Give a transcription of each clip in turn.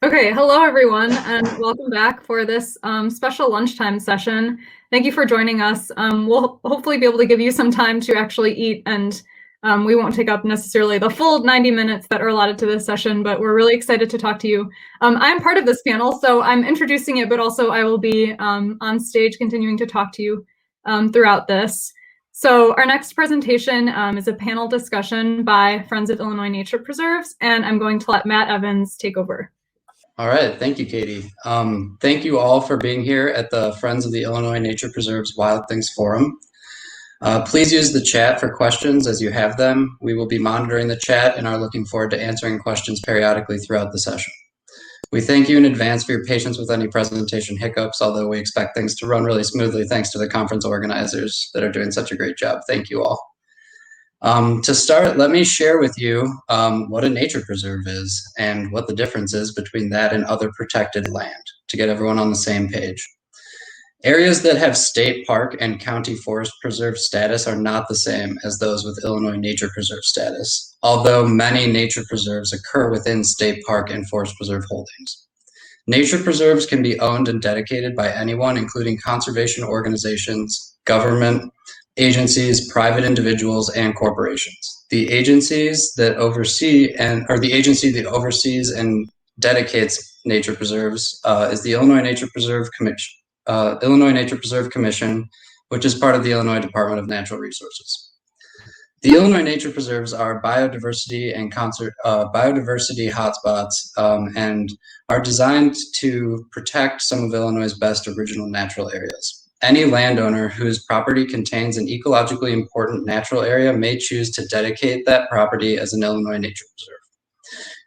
Okay, hello everyone, and welcome back for this special lunchtime session. Thank you for joining us. We'll hopefully be able to give you some time to actually eat, and we won't take up necessarily the full 90 minutes that are allotted to this session, but we're really excited to talk to you. I'm part of this panel, so I'm introducing it, but also I will be on stage continuing to talk to you throughout this. So our next presentation is a panel discussion by Friends of Illinois Nature Preserves, and I'm going to let Matt Evans take over. All right, thank you, Katie. Thank you all for being here at the Friends of the Illinois Nature Preserves Wild Things Forum. Please use the chat for questions as you have them. We will be monitoring the chat and are looking forward to answering questions periodically throughout the session. We thank you in advance for your patience with any presentation hiccups, although we expect things to run really smoothly thanks to the conference organizers that are doing such a great job. Thank you all. To start, let me share with you what a nature preserve is and what the difference is between that and other protected land to get everyone on the same page. Areas that have state park and county forest preserve status are not the same as those with Illinois nature preserve status, although many nature preserves occur within state park and forest preserve holdings. Nature preserves can be owned and dedicated by anyone, including conservation organizations, government agencies, private individuals, and corporations. The agencies that oversee the agency that oversees and dedicates nature preserves is the Illinois Nature Preserve Commission, which is part of the Illinois Department of Natural Resources. The Illinois Nature Preserves are biodiversity and biodiversity hotspots and are designed to protect some of Illinois' best original natural areas. Any landowner whose property contains an ecologically important natural area may choose to dedicate that property as an Illinois nature preserve.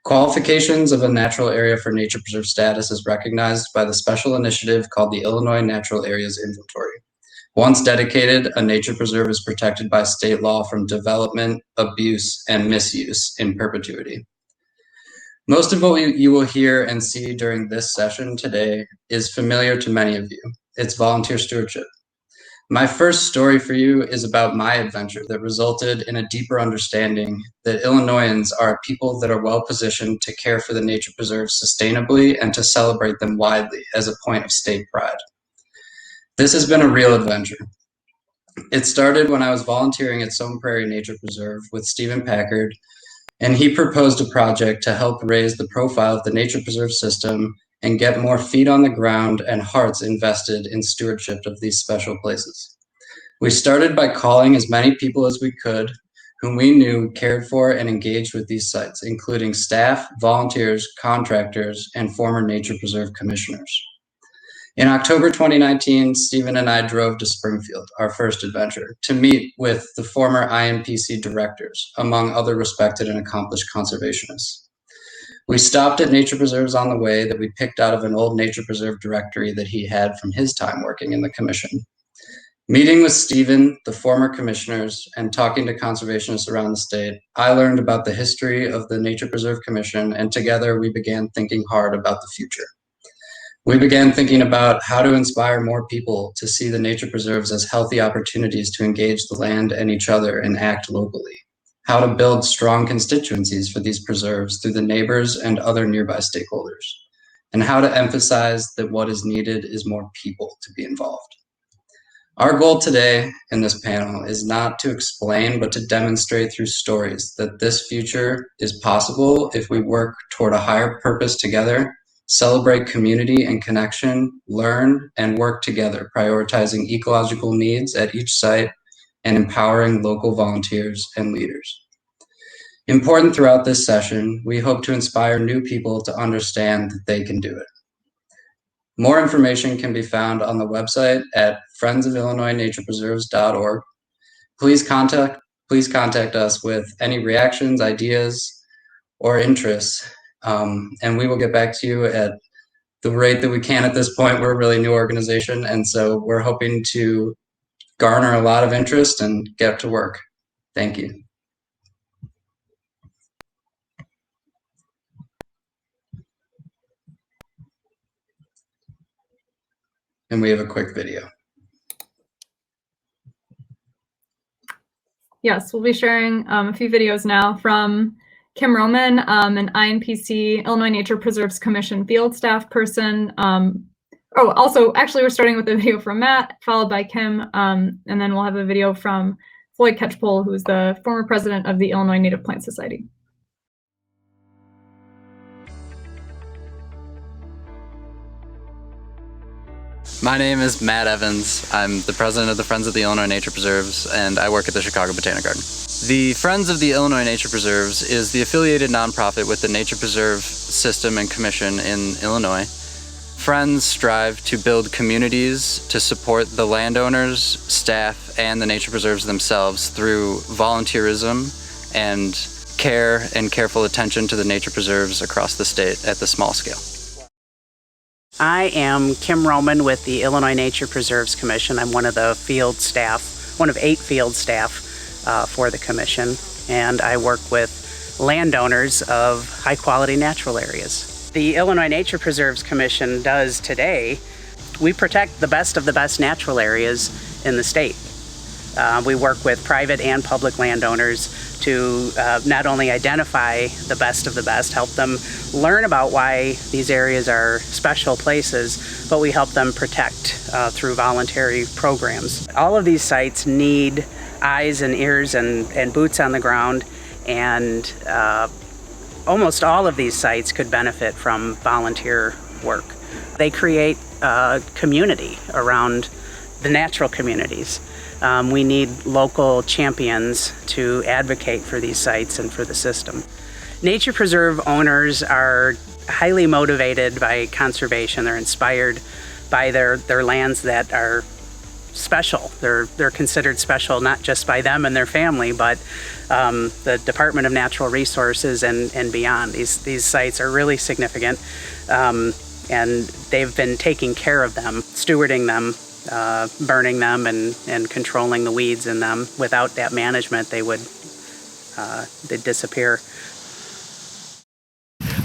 Qualifications of a natural area for nature preserve status is recognized by the special initiative called the Illinois Natural Areas Inventory. Once dedicated, a nature preserve is protected by state law from development, abuse, and misuse in perpetuity. Most of what you will hear and see during this session today is familiar to many of you. It's volunteer stewardship. My first story for you is about my adventure that resulted in a deeper understanding that Illinoisans are people that are well positioned to care for the nature preserves sustainably and to celebrate them widely as a point of state pride. This has been a real adventure. It started when I was volunteering at Somme Prairie Nature Preserve with Stephen Packard, and he proposed a project to help raise the profile of the nature preserve system and get more feet on the ground and hearts invested in stewardship of these special places. We started by calling as many people as we could whom we knew cared for and engaged with these sites, including staff, volunteers, contractors, and former nature preserve commissioners. In October 2019, Stephen and I drove to Springfield, our first adventure, to meet with the former INPC directors, among other respected and accomplished conservationists. We stopped at nature preserves on the way that we picked out of an old nature preserve directory that he had from his time working in the commission. Meeting with Stephen, the former commissioners, and talking to conservationists around the state, I learned about the history of the Nature Preserve Commission, and together we began thinking hard about the future. We began thinking about how to inspire more people to see the nature preserves as healthy opportunities to engage the land and each other and act locally. How to build strong constituencies for these preserves through the neighbors and other nearby stakeholders, and how to emphasize that what is needed is more people to be involved. Our goal today in this panel is not to explain, but to demonstrate through stories that this future is possible if we work toward a higher purpose together, celebrate community and connection, learn, and work together, prioritizing ecological needs at each site and empowering local volunteers and leaders. Important throughout this session, we hope to inspire new people to understand that they can do it. More information can be found on the website at friendsofillinoisnaturepreserves.org. Please contact us with any reactions, ideas, or interests, and we will get back to you at the rate that we can at this point. We're a really new organization, and so we're hoping to garner a lot of interest and get to work. Thank you. And we have a quick video. Yes, we'll be sharing a few videos now from Kim Roman, an INPC, Illinois Nature Preserves Commission field staff person. Also, actually, we're starting with a video from Matt, followed by Kim, and then we'll have a video from Floyd Catchpole, who's the former president of the Illinois Native Plant Society. My name is Matt Evans. I'm the president of the Friends of the Illinois Nature Preserves, and I work at the Chicago Botanic Garden. The Friends of the Illinois Nature Preserves is the affiliated nonprofit with the Nature Preserve System and Commission in Illinois. Friends strive to build communities to support the landowners, staff, and the nature preserves themselves through volunteerism and care and careful attention to the nature preserves across the state at the small scale. I am Kim Roman with the Illinois Nature Preserves Commission. I'm one of the field staff, one of 8 field staff for the commission, and I work with landowners of high-quality natural areas. The Illinois Nature Preserves Commission does today, we protect the best natural areas in the state. We work with private and public landowners to not only identify the best, help them learn about why these areas are special places, but we help them protect through voluntary programs. All of these sites need eyes and ears and boots on the ground, and almost all of these sites could benefit from volunteer work. They create a community around the natural communities. We need local champions to advocate for these sites and for the system. Nature preserve owners are highly motivated by conservation. They're inspired by their lands that are special. They're considered special not just by them and their family, but the Department of Natural Resources and beyond. These sites are really significant, and they've been taking care of them, stewarding them, burning them and controlling the weeds in them. Without that management, they'd disappear.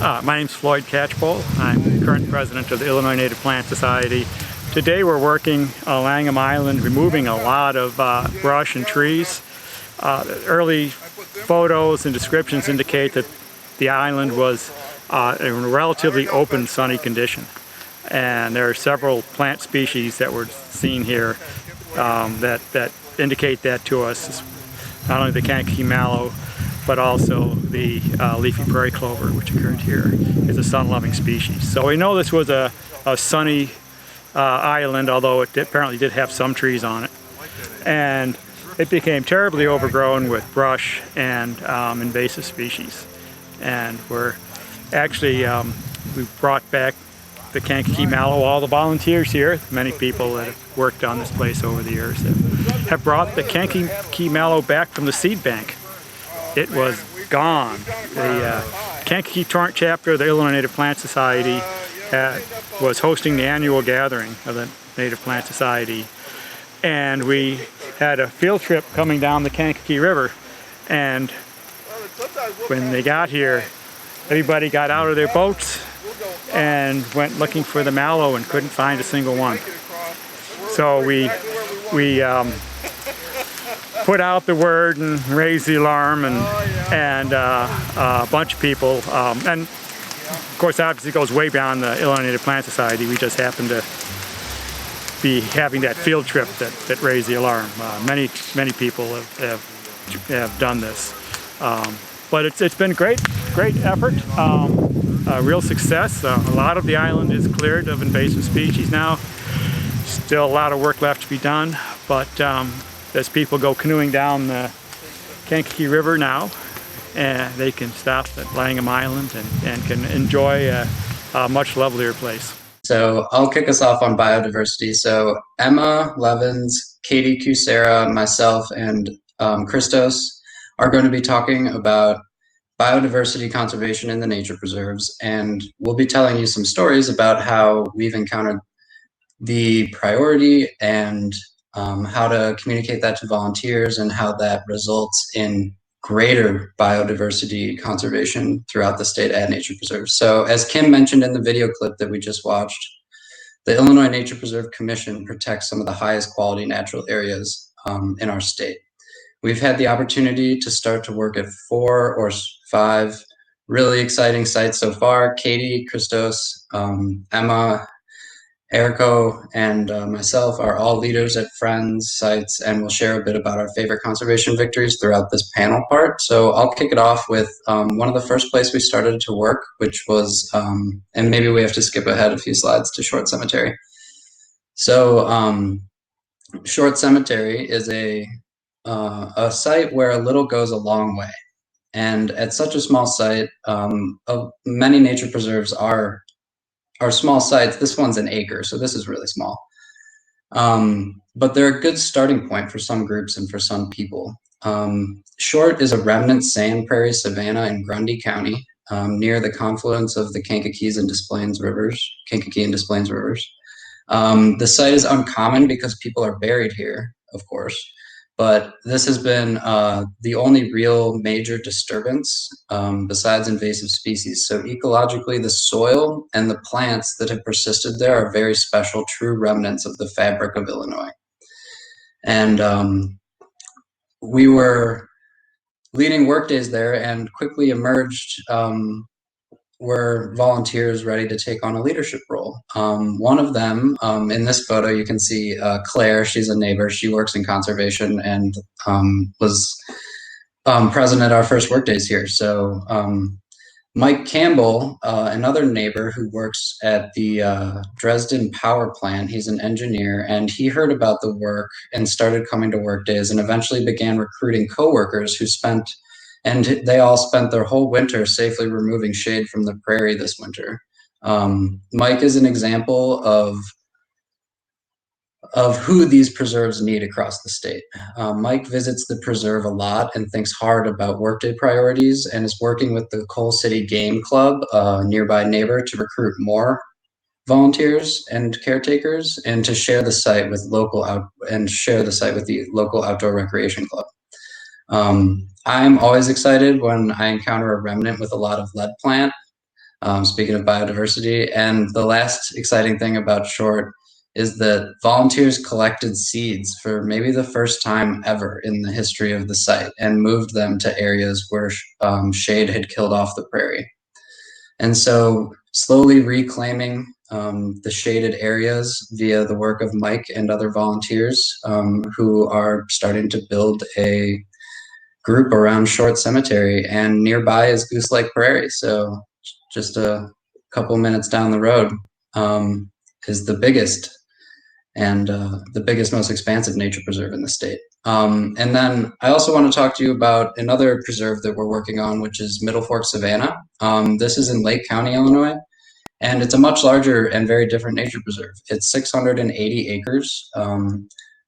My name's Floyd Catchpole. I'm the current president of the Illinois Native Plant Society. Today we're working on Langham Island, removing a lot of brush and trees. Early photos and descriptions indicate that the island was in a relatively open, sunny condition. And there are several plant species that were seen here that indicate that to us. Not only the Kankakee mallow, but also the leafy prairie clover, which occurred here, is a sun-loving species. So we know this was a sunny island, although it apparently did have some trees on it. And it became terribly overgrown with brush and invasive species. And we're actually, we brought back the Kankakee mallow. All the volunteers here, many people that have worked on this place over the years, have brought the Kankakee mallow back from the seed bank. It was gone. The Kankakee Chapter of the Illinois Native Plant Society was hosting the annual gathering of the Native Plant Society, and we had a field trip coming down the Kankakee River, and when they got here, everybody got out of their boats and went looking for the mallow and couldn't find a single one. So we put out the word and raised the alarm, and a bunch of people, and of course obviously it goes way beyond the Illinois Native Plant Society. We just happened to be having that field trip that raised the alarm. Many people have done this, but it's been great effort. Real success. A lot of the island is cleared of invasive species now. Still a lot of work left to be done, but as people go canoeing down the Kankakee River now, and they can stop at Langham Island and can enjoy a much lovelier place. So I'll kick us off on biodiversity. So Emma, Leavens, Katie, Kucera, myself, and Christos are going to be talking about biodiversity conservation in the nature preserves, and we'll be telling you some stories about how we've encountered the priority and how to communicate that to volunteers and how that results in greater biodiversity conservation throughout the state at nature preserves. So as Kim mentioned in the video clip that we just watched, the Illinois Nature Preserve Commission protects some of the highest quality natural areas in our state. We've had the opportunity to start to work at 4 or 5 really exciting sites so far. Katie, Christos, Emma, Eriko, and myself are all leaders at Friends sites, and we'll share a bit about our favorite conservation victories throughout this panel part. So I'll kick it off with one of the first places we started to work, which was, and maybe we have to skip ahead a few slides to Short Cemetery. So Short Cemetery is a site where a little goes a long way. And at such a small site, many nature preserves are small sites. This one's an acre, so this is really small. But they're a good starting point for some groups and for some people. Short is a remnant sand prairie savanna in Grundy County, near the confluence of the Kankakee and Des Plaines rivers. The site is uncommon because people are buried here, of course, but this has been the only real major disturbance besides invasive species. So ecologically, the soil and the plants that have persisted there are very special, true remnants of the fabric of Illinois. And we were leading workdays there and quickly emerged were volunteers ready to take on a leadership role. One of them, in this photo, you can see Claire. She's a neighbor. She works in conservation and was present at our first workdays here. So Mike Campbell, another neighbor who works at the Dresden power plant, he's an engineer, and he heard about the work and started coming to workdays and eventually began recruiting coworkers who they all spent their whole winter safely removing shade from the prairie this winter. Mike is an example of who these preserves need across the state. Mike visits the preserve a lot and thinks hard about workday priorities and is working with the Coal City Game Club, a nearby neighbor, to recruit more volunteers and caretakers and to share the site with the local outdoor recreation club. I'm always excited when I encounter a remnant with a lot of lead plant, speaking of biodiversity. And the last exciting thing about Short is that volunteers collected seeds for maybe the first time ever in the history of the site and moved them to areas where shade had killed off the prairie. And so slowly reclaiming the shaded areas via the work of Mike and other volunteers who are starting to build a group around Short Cemetery, and nearby is Goose Lake Prairie. So just a couple minutes down the road is the biggest and most expansive nature preserve in the state. And then I also want to talk to you about another preserve that we're working on, which is Middle Fork Savanna. This is in Lake County, Illinois, and it's a much larger and very different nature preserve. It's 680 acres,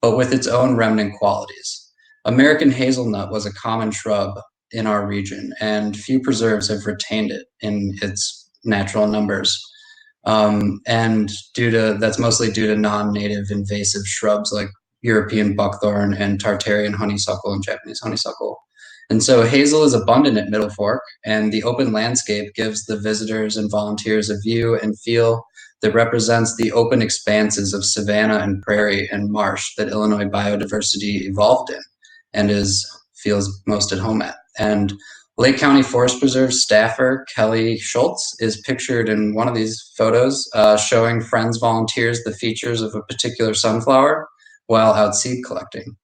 but with its own remnant qualities. American hazelnut was a common shrub in our region, and few preserves have retained it in its natural numbers. And that's mostly due to non-native invasive shrubs like European buckthorn and Tartarian honeysuckle and Japanese honeysuckle. And so hazel is abundant at Middle Fork, and the open landscape gives the visitors and volunteers a view and feel that represents the open expanses of savanna and prairie and marsh that Illinois biodiversity evolved in and feels most at home at. And Lake County Forest Preserve staffer Kelly Schultz is pictured in one of these photos showing Friends volunteers the features of a particular sunflower while out seed collecting.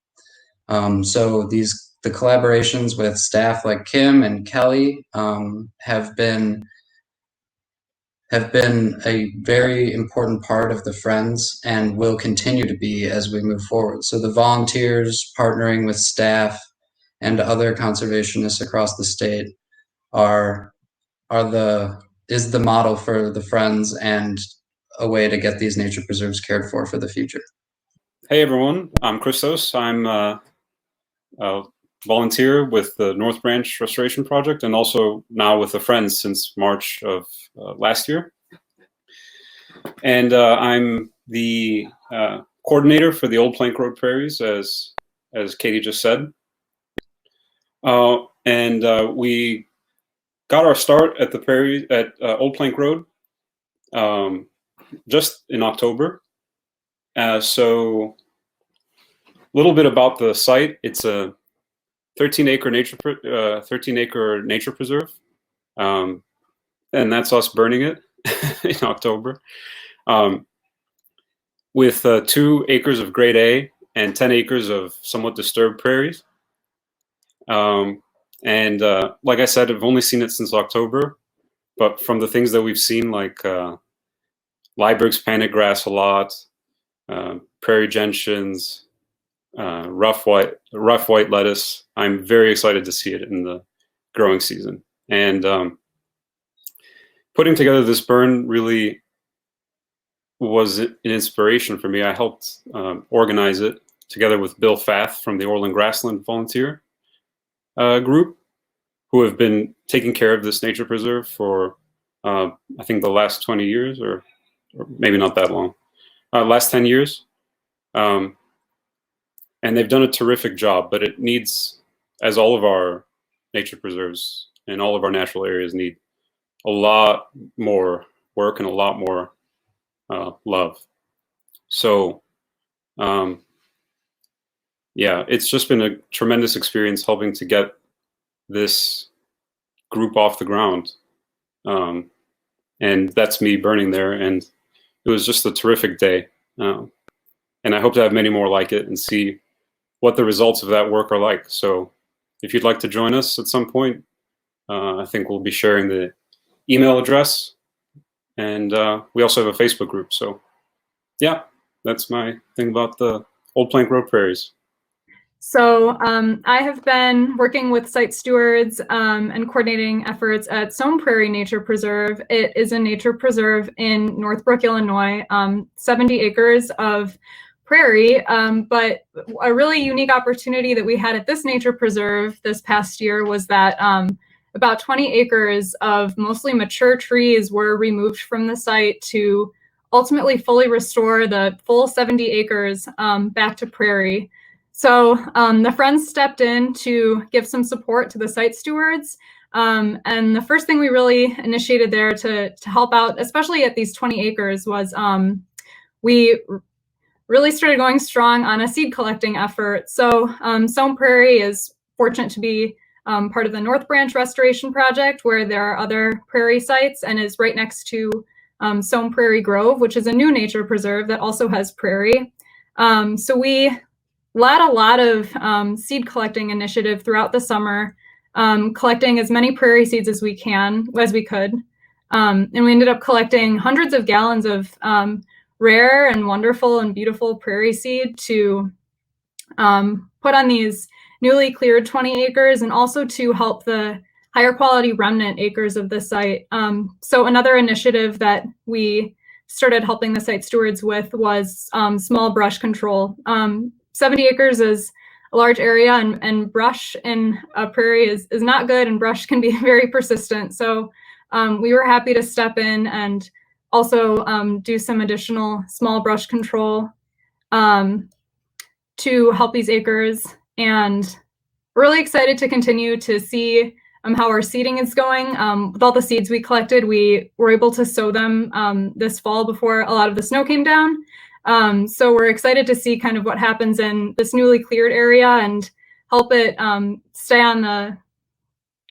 So the collaborations with staff like Kim and Kelly have been a very important part of the Friends and will continue to be as we move forward. So the volunteers partnering with staff and other conservationists across the state is the model for the Friends and a way to get these nature preserves cared for the future. Hey everyone, I'm Christos. I'm a volunteer with the North Branch Restoration Project and also now with the Friends since March of last year. And I'm the coordinator for the Old Plank Road Prairies, as Katie just said. We got our start at the prairie at Old Plank Road just in October. So a little bit about the site. It's a 13-acre nature preserve, and that's us burning it in October, with 2 acres of grade A and 10 acres of somewhat disturbed prairies. And like I said, I've only seen it since October, but from the things that we've seen, like Liebherg's panic grass a lot, prairie gentians, rough white lettuce, I'm very excited to see it in the growing season. And putting together this burn really was an inspiration for me. I helped organize it together with Bill Fath from the Orland Grassland Volunteer group, who have been taking care of this nature preserve for I think the last 20 years, or maybe not that long, last 10 years. And they've done a terrific job, but it needs, as all of our nature preserves and all of our natural areas need, a lot more work and a lot more love. So yeah, it's just been a tremendous experience helping to get this group off the ground. And that's me burning there, and it was just a terrific day. And I hope to have many more like it and see what the results of that work are like. So if you'd like to join us at some point, I think we'll be sharing the email address, and we also have a Facebook group. So yeah, that's my thing about the Old Plank Road Prairies. So I have been working with site stewards and coordinating efforts at Somme Prairie Nature Preserve. It is a nature preserve in Northbrook, Illinois, 70 acres of prairie, but a really unique opportunity that we had at this nature preserve this past year was that about 20 acres of mostly mature trees were removed from the site to ultimately fully restore the full 70 acres back to prairie. So the Friends stepped in to give some support to the site stewards. And the first thing we really initiated there to help out, especially at these 20 acres, was we really started going strong on a seed collecting effort. So Somme Prairie is fortunate to be part of the North Branch Restoration Project, where there are other prairie sites, and is right next to Somme Prairie Grove, which is a new nature preserve that also has prairie. So we led a lot of seed collecting initiative throughout the summer, collecting as many prairie seeds as we could. And we ended up collecting hundreds of gallons of rare and wonderful and beautiful prairie seed to put on these newly cleared 20 acres, and also to help the higher quality remnant acres of the site. So another initiative that we started helping the site stewards with was small brush control. 70 acres is a large area, and brush in a prairie is not good, and brush can be very persistent. So we were happy to step in and also do some additional small brush control to help these acres. And we're really excited to continue to see how our seeding is going. With all the seeds we collected, we were able to sow them this fall before a lot of the snow came down. So we're excited to see kind of what happens in this newly cleared area and help it stay on the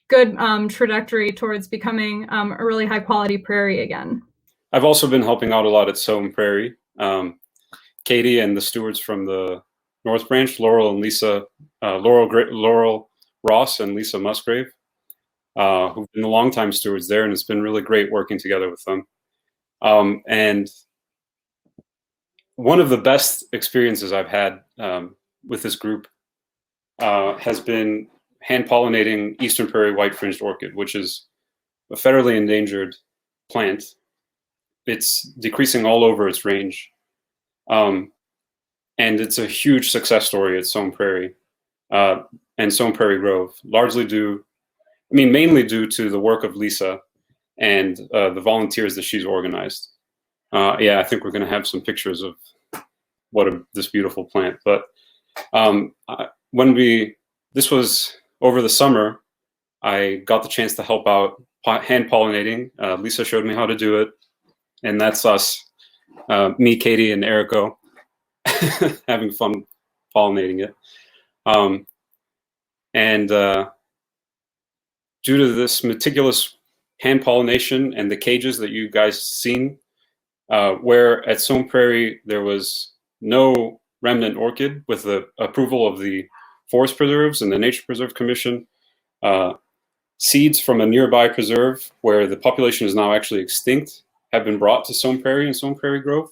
good trajectory towards becoming a really high quality prairie again. I've also been helping out a lot at Somme Prairie. Katie and the stewards from the North Branch, Laurel Ross and Lisa Musgrave, who've been the longtime stewards there, and it's been really great working together with them. And one of the best experiences I've had with this group has been hand-pollinating Eastern Prairie White-Fringed Orchid, which is a federally endangered plant. It's decreasing all over its range. And it's a huge success story at Somme Prairie and Somme Prairie Grove, mainly due to the work of Lisa and the volunteers that she's organized. Yeah, I think we're going to have some pictures of this beautiful plant. But this was over the summer, I got the chance to help out hand pollinating. Lisa showed me how to do it, and that's us, me, Katie, and Eriko, having fun pollinating it. And due to this meticulous hand pollination and the cages that you guys seen, where at Somme Prairie there was no remnant orchid with the approval of the Forest Preserves and the Nature Preserve Commission, seeds from a nearby preserve where the population is now actually extinct have been brought to Somme Prairie and Somme Prairie Grove.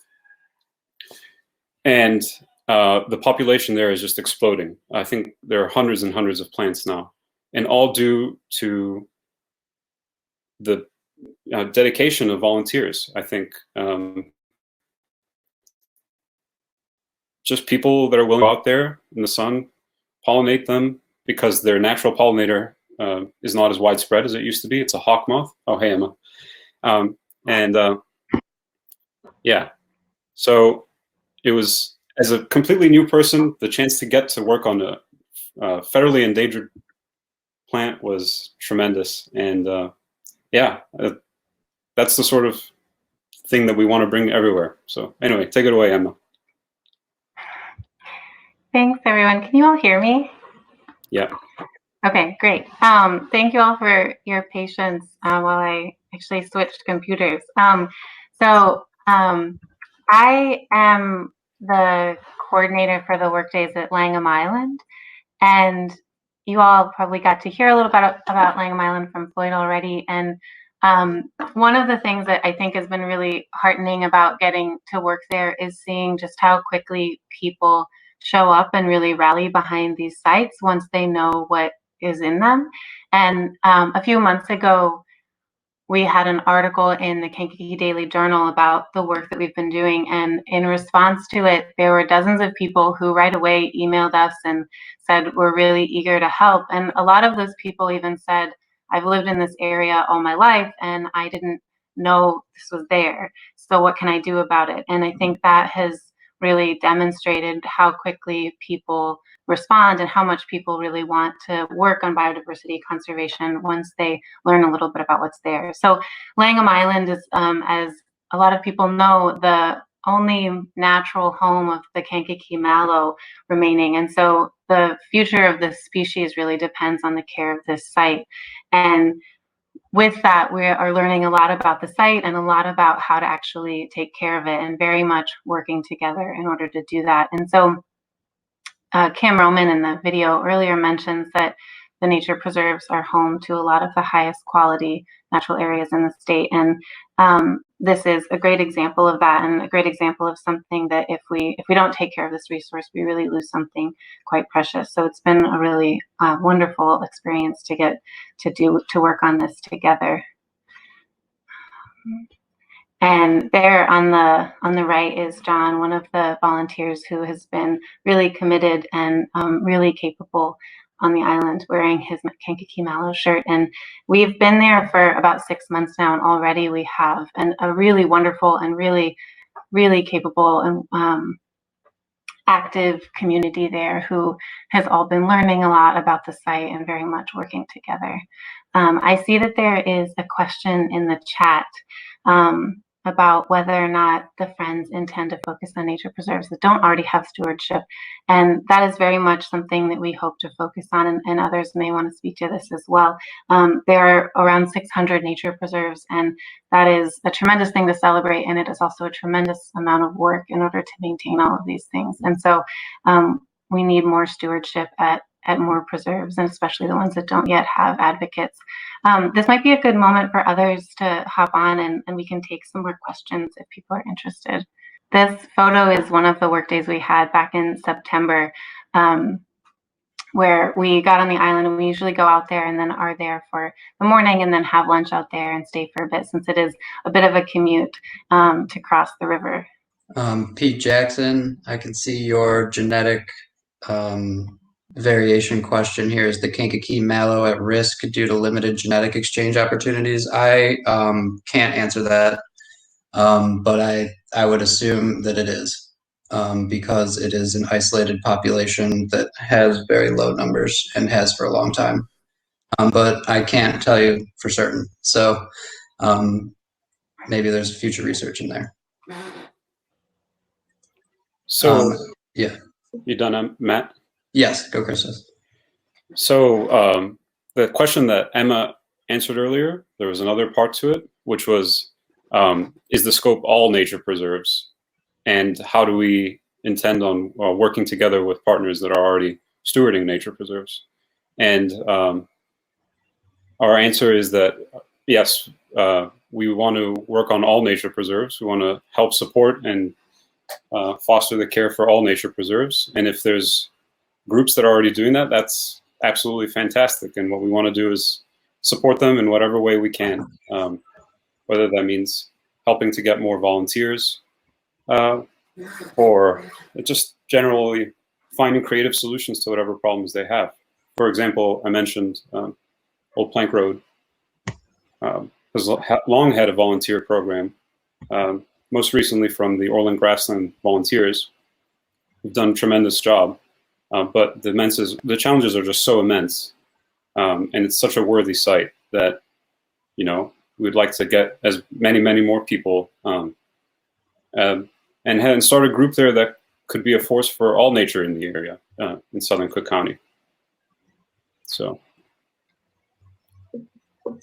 And the population there is just exploding. I think there are hundreds and hundreds of plants now, and all due to the dedication of volunteers. I think just people that are willing to go out there in the sun, pollinate them, because their natural pollinator is not as widespread as it used to be. It's a hawk moth. Oh, hey, Emma. Yeah, so it was, as a completely new person, the chance to get to work on a federally endangered plant was tremendous. And yeah, that's the sort of thing that we want to bring everywhere. So anyway, take it away, Emma. Thanks, everyone. Can you all hear me? Yeah. Okay, great. Thank you all for your patience while I actually switched computers. I am the coordinator for the workdays at Langham Island, and you all probably got to hear a little bit about Langham Island from Floyd already. And one of the things that I think has been really heartening about getting to work there is seeing just how quickly people show up and really rally behind these sites once they know what is in them. And a few months ago, we had an article in the Kankakee Daily Journal about the work that we've been doing. And in response to it, there were dozens of people who right away emailed us and said, we're really eager to help. And a lot of those people even said, I've lived in this area all my life and I didn't know this was there. So what can I do about it? And I think that has really demonstrated how quickly people respond and how much people really want to work on biodiversity conservation once they learn a little bit about what's there. So Langham Island is, as a lot of people know, the only natural home of the Kankakee mallow remaining. And so the future of this species really depends on the care of this site. And with that, we are learning a lot about the site and a lot about how to actually take care of it, and very much working together in order to do that. And so Kim Roman in the video earlier mentions that the nature preserves are home to a lot of the highest quality natural areas in the state. And this is a great example of that, and a great example of something that if we don't take care of this resource, we really lose something quite precious. So it's been a really wonderful experience to get to work on this together. And there on the right is John, one of the volunteers who has been really committed and really capable on the island, wearing his Kankakee mallow shirt. And we've been there for about 6 months now, and already we have a really wonderful and really, really capable and active community there who has all been learning a lot about the site and very much working together. I see that there is a question in the chat about whether or not the Friends intend to focus on nature preserves that don't already have stewardship. And that is very much something that we hope to focus on, and others may want to speak to this as well. There are around 600 nature preserves, and that is a tremendous thing to celebrate, and it is also a tremendous amount of work in order to maintain all of these things. And so we need more stewardship at more preserves, and especially the ones that don't yet have advocates. This might be a good moment for others to hop on, and we can take some more questions if people are interested. This photo is one of the work days we had back in September, where we got on the island, and we usually go out there and then are there for the morning and then have lunch out there and stay for a bit, since it is a bit of a commute to cross the river. Pete Jackson, I can see your genetic variation question here. Is the Kankakee mallow at risk due to limited genetic exchange opportunities? I can't answer that, but I would assume that it is, because it is an isolated population that has very low numbers and has for a long time. But I can't tell you for certain. So maybe there's future research in there. So yeah. You done, Matt? Yes, go Christos. So the question that Emma answered earlier, there was another part to it, which was, is the scope all nature preserves? And how do we intend on working together with partners that are already stewarding nature preserves? And our answer is that, yes, we want to work on all nature preserves. We want to help support and foster the care for all nature preserves. And if there's groups that are already doing that, that's absolutely fantastic. And what we want to do is support them in whatever way we can, whether that means helping to get more volunteers or just generally finding creative solutions to whatever problems they have. For example, I mentioned Old Plank Road has long had a volunteer program, most recently from the Orland Grassland Volunteers, who've done a tremendous job. But the challenges are just so immense, and it's such a worthy site that, you know, we'd like to get as many more people and start a group there that could be a force for all nature in the area in southern Cook County. So,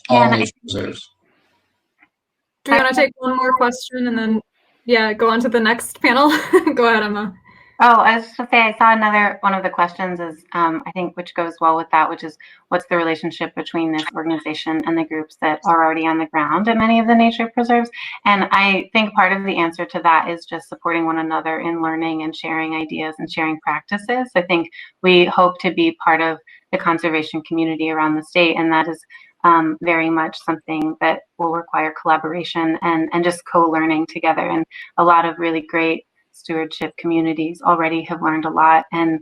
All nature preserves. Do you want to take one more question and then, yeah, go on to the next panel? Go ahead, Emma. Oh, I was just going to say, I saw another one of the questions is, I think, which goes well with that, which is what's the relationship between this organization and the groups that are already on the ground at many of the nature preserves? And I think part of the answer to that is just supporting one another in learning and sharing ideas and sharing practices. I think we hope to be part of the conservation community around the state, and that is very much something that will require collaboration and just co-learning together. And a lot of really great stewardship communities already have learned a lot and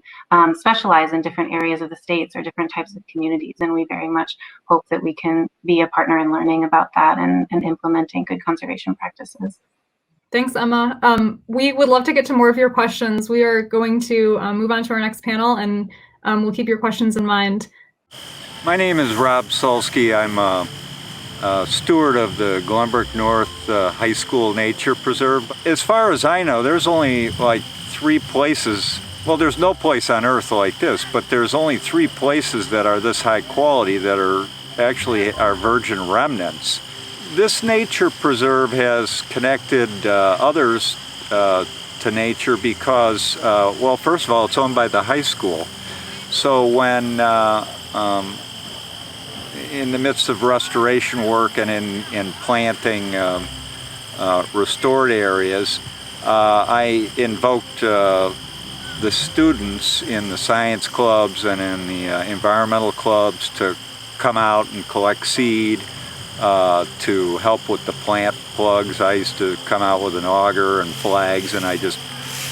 specialize in different areas of the states or different types of communities. And we very much hope that we can be a partner in learning about that and implementing good conservation practices. Thanks, Emma. We would love to get to more of your questions. We are going to move on to our next panel, and we'll keep your questions in mind. My name is Rob Solsky. I'm a steward of the Glenbrook North High School Nature Preserve. As far as I know, there's only like 3 places. Well, there's no place on earth like this, but there's only 3 places that are this high quality that are actually our virgin remnants. This nature preserve has connected others to nature because, well, first of all, it's owned by the high school. So when in the midst of restoration work and in planting restored areas, I invoked the students in the science clubs and in the environmental clubs to come out and collect seed, to help with the plant plugs. I used to come out with an auger and flags, and I just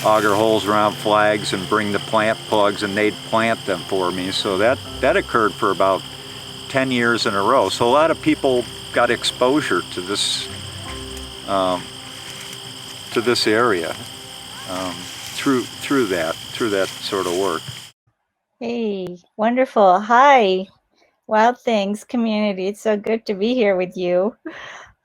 auger holes around flags and bring the plant plugs, and they'd plant them for me. So that occurred for about 10 years in a row. So a lot of people got exposure to this area through that sort of work. Hey, wonderful. Hi, Wild Things community. It's so good to be here with you.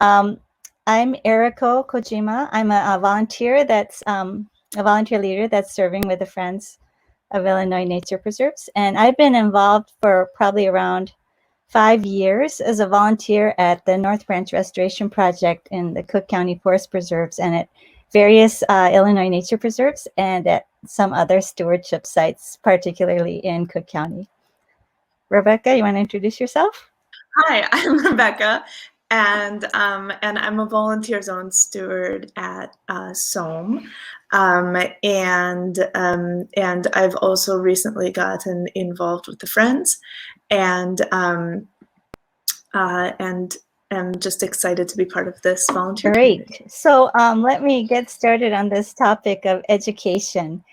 I'm Eriko Kojima. I'm a volunteer that's a volunteer leader that's serving with the Friends of Illinois Nature Preserves. And I've been involved for probably around 5 years as a volunteer at the North Branch Restoration Project in the Cook County Forest Preserves and at various Illinois Nature Preserves and at some other stewardship sites, particularly in Cook County. Rebeccah, you want to introduce yourself? Hi, I'm Rebeccah, and I'm a volunteer zone steward at SOAM, and I've also recently gotten involved with the Friends, and I'm just excited to be part of this volunteer community. Great. So let me get started on this topic of education.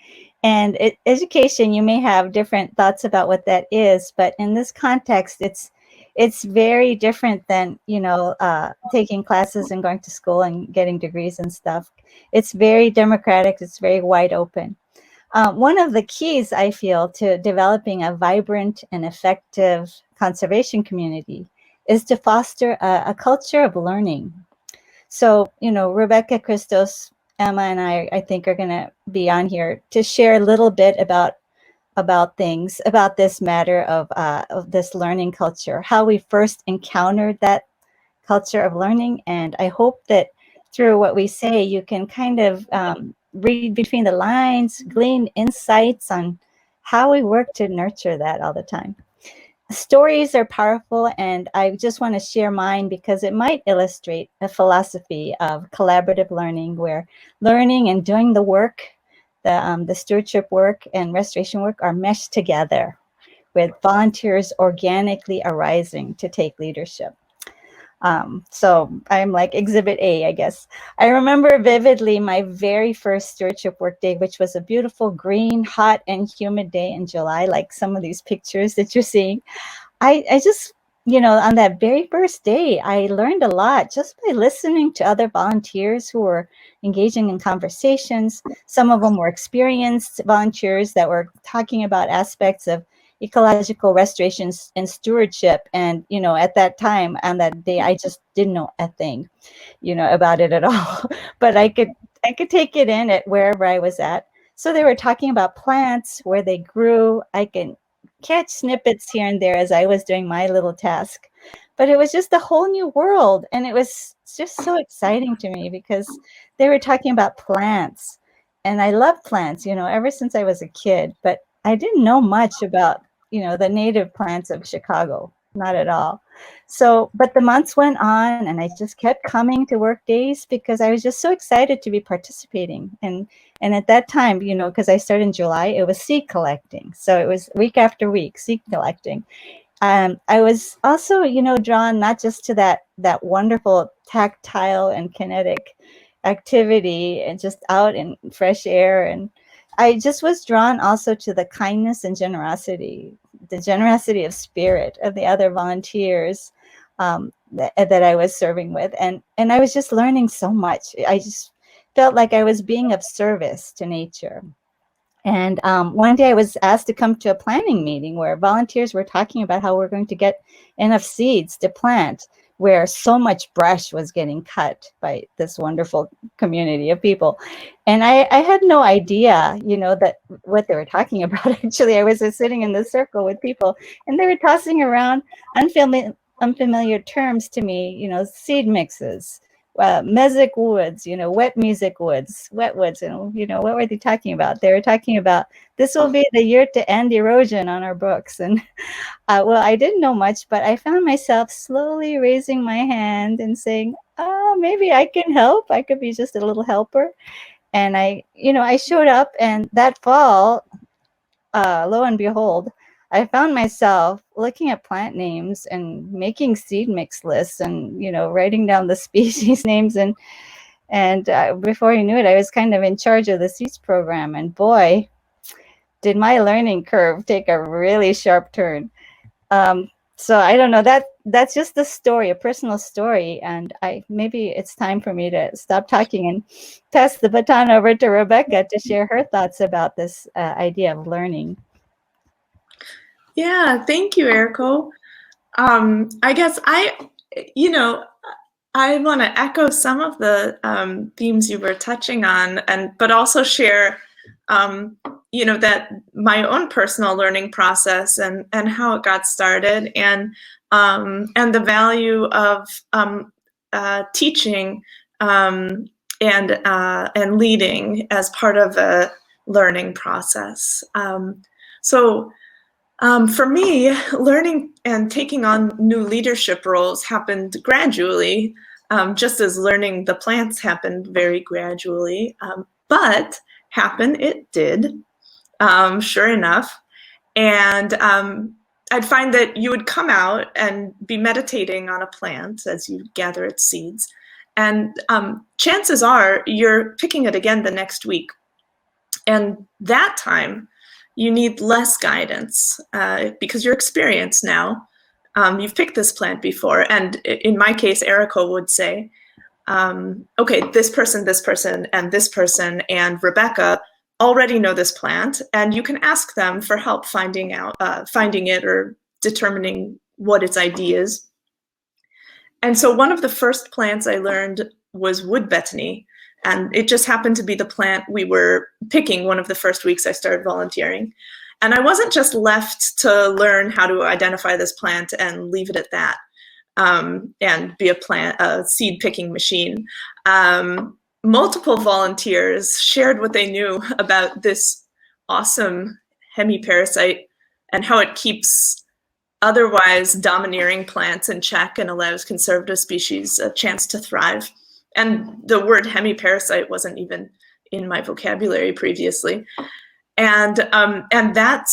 And education, you may have different thoughts about what that is, but in this context, it's very different than, taking classes and going to school and getting degrees and stuff. It's very democratic. It's very wide open. One of the keys, I feel, to developing a vibrant and effective conservation community is to foster a culture of learning. So, Rebeccah, Christos, Emma, and I think are going to be on here to share a little bit about about things, about this matter of this learning culture, how we first encountered that culture of learning. And I hope that through what we say, you can kind of read between the lines, glean insights on how we work to nurture that all the time. Stories are powerful, and I just want to share mine because it might illustrate a philosophy of collaborative learning, where learning and doing the work, the stewardship work and restoration work, are meshed together with volunteers organically arising to take leadership. So I'm like exhibit A, I guess. I remember vividly my very first stewardship work day, which was a beautiful green, hot and humid day in July, like some of these pictures that you're seeing. I just, on that very first day, I learned a lot just by listening to other volunteers who were engaging in conversations. Some of them were experienced volunteers that were talking about aspects of ecological restorations and stewardship. And, at that time, on that day, I just didn't know a thing, about it at all. But I could take it in at wherever I was at. So they were talking about plants, where they grew. I can catch snippets here and there as I was doing my little task. But it was just a whole new world. And it was just so exciting to me because they were talking about plants. And I love plants, ever since I was a kid. But I didn't know much about, the native plants of Chicago, not at all. So, but the months went on and I just kept coming to work days because I was just so excited to be participating. And at that time, because I started in July, it was seed collecting. So it was week after week, seed collecting. I was also, drawn not just to that wonderful tactile and kinetic activity and just out in fresh air, and I just was drawn also to the kindness and generosity, the generosity of spirit of the other volunteers that I was serving with. And I was just learning so much. I just felt like I was being of service to nature. And one day I was asked to come to a planning meeting where volunteers were talking about how we're going to get enough seeds to plant, where so much brush was getting cut by this wonderful community of people. And I had no idea, that what they were talking about. Actually, I was just sitting in this circle with people and they were tossing around unfamiliar terms to me, seed mixes, mesic woods, wet music woods, wet woods, what were they talking about? They were talking about this will be the year to end erosion on our books. And well, I didn't know much, but I found myself slowly raising my hand and saying, oh, maybe I can help. I could be just a little helper. And I showed up, and that fall, lo and behold, I found myself looking at plant names and making seed mix lists and, writing down the species names. And before I knew it, I was kind of in charge of the seeds program. And boy, did my learning curve take a really sharp turn. So I don't know, that's just a story, a personal story. And maybe it's time for me to stop talking and pass the baton over to Rebeccah to share her thoughts about this idea of learning. Yeah, thank you, Eriko. I guess I want to echo some of the themes you were touching on, but also share, that my own personal learning process and how it got started, and the value of teaching and leading as part of a learning process. For me, learning and taking on new leadership roles happened gradually, just as learning the plants happened very gradually. But happen it did, sure enough. And I'd find that you would come out and be meditating on a plant as you gather its seeds. And chances are you're picking it again the next week. And that time, you need less guidance because you're experienced now. You've picked this plant before. And in my case, Eriko would say, okay, this person, and this person, and Rebeccah already know this plant, and you can ask them for help finding it or determining what its ID is. And so one of the first plants I learned was wood betony. And it just happened to be the plant we were picking one of the first weeks I started volunteering. And I wasn't just left to learn how to identify this plant and leave it at that, and be a seed picking machine. Multiple volunteers shared what they knew about this awesome hemiparasite and how it keeps otherwise domineering plants in check and allows conservative species a chance to thrive. And the word hemiparasite wasn't even in my vocabulary previously. And that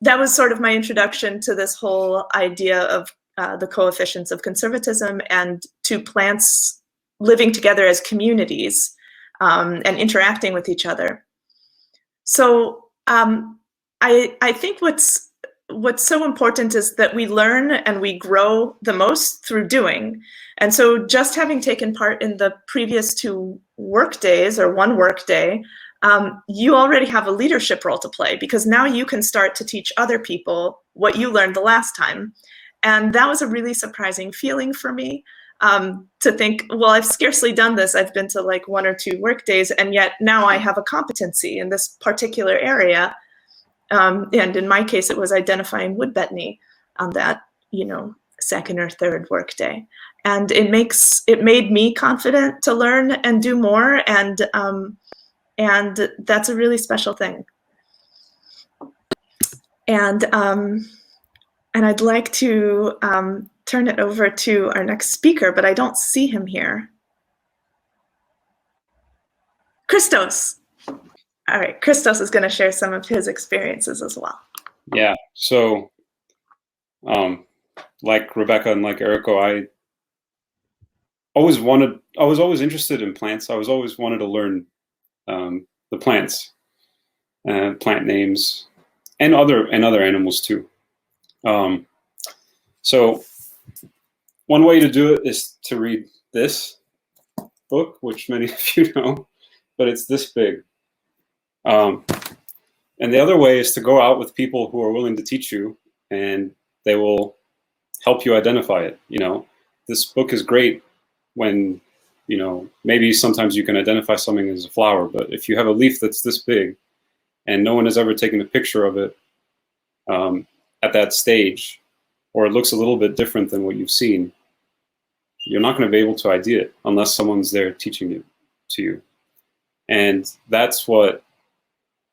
was sort of my introduction to this whole idea of the coefficients of conservatism and to plants living together as communities and interacting with each other. So I think what's so important is that we learn and we grow the most through doing. And so just having taken part in the previous 2 work days or 1 work day, you already have a leadership role to play, because now you can start to teach other people what you learned the last time. And that was a really surprising feeling for me, to think, well, I've scarcely done this. I've been to like 1 or 2 work days, and yet now I have a competency in this particular area. And in my case, it was identifying wood betony on that, 2nd or 3rd work day. And it made me confident to learn and do more. And that's a really special thing. And I'd like to turn it over to our next speaker, but I don't see him here. Christos. All right, Christos is going to share some of his experiences as well. Yeah, so like Rebeccah and like Eriko, I was always interested in plants. I was always wanted to learn the plants, plant names, and other animals too. So one way to do it is to read this book, which many of you know, but it's this big. And the other way is to go out with people who are willing to teach you, and they will help you identify it. This book is great when, maybe sometimes you can identify something as a flower, but if you have a leaf that's this big and no one has ever taken a picture of it at that stage, or it looks a little bit different than what you've seen, you're not going to be able to ID it unless someone's there teaching it to you. And that's what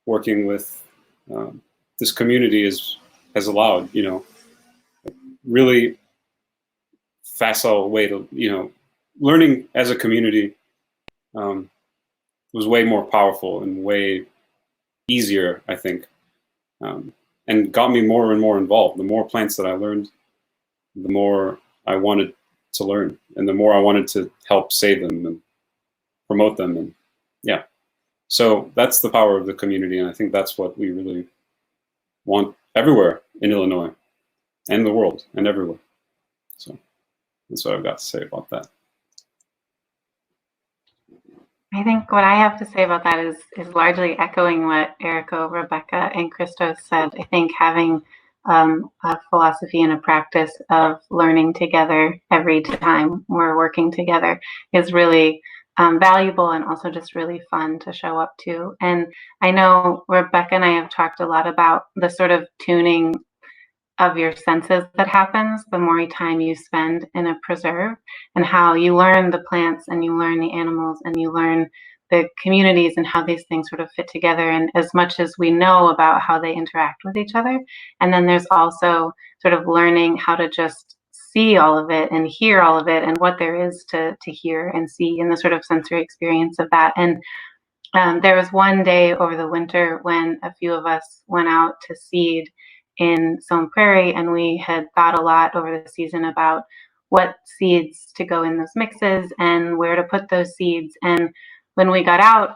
working with this community has allowed, really facile way to, learning as a community was way more powerful and way easier, I think, and got me more and more involved. The more plants that I learned, the more I wanted to learn, and the more I wanted to help save them and promote them. And yeah, so that's the power of the community, and I think that's what we really want everywhere in Illinois and the world and everywhere. So that's what I've got to say about that. I think what I have to say about that is largely echoing what Eriko, Rebeccah, and Christos said. I think having a philosophy and a practice of learning together every time we're working together is really valuable, and also just really fun to show up to. And I know Rebeccah and I have talked a lot about the sort of tuning of your senses that happens the more time you spend in a preserve, and how you learn the plants and you learn the animals and you learn the communities and how these things sort of fit together, and as much as we know about how they interact with each other. And then there's also sort of learning how to just see all of it and hear all of it, and what there is to hear and see, and the sort of sensory experience of that. And there was one day over the winter when a few of us went out to seed in Soane Prairie, and we had thought a lot over the season about what seeds to go in those mixes and where to put those seeds. And when we got out,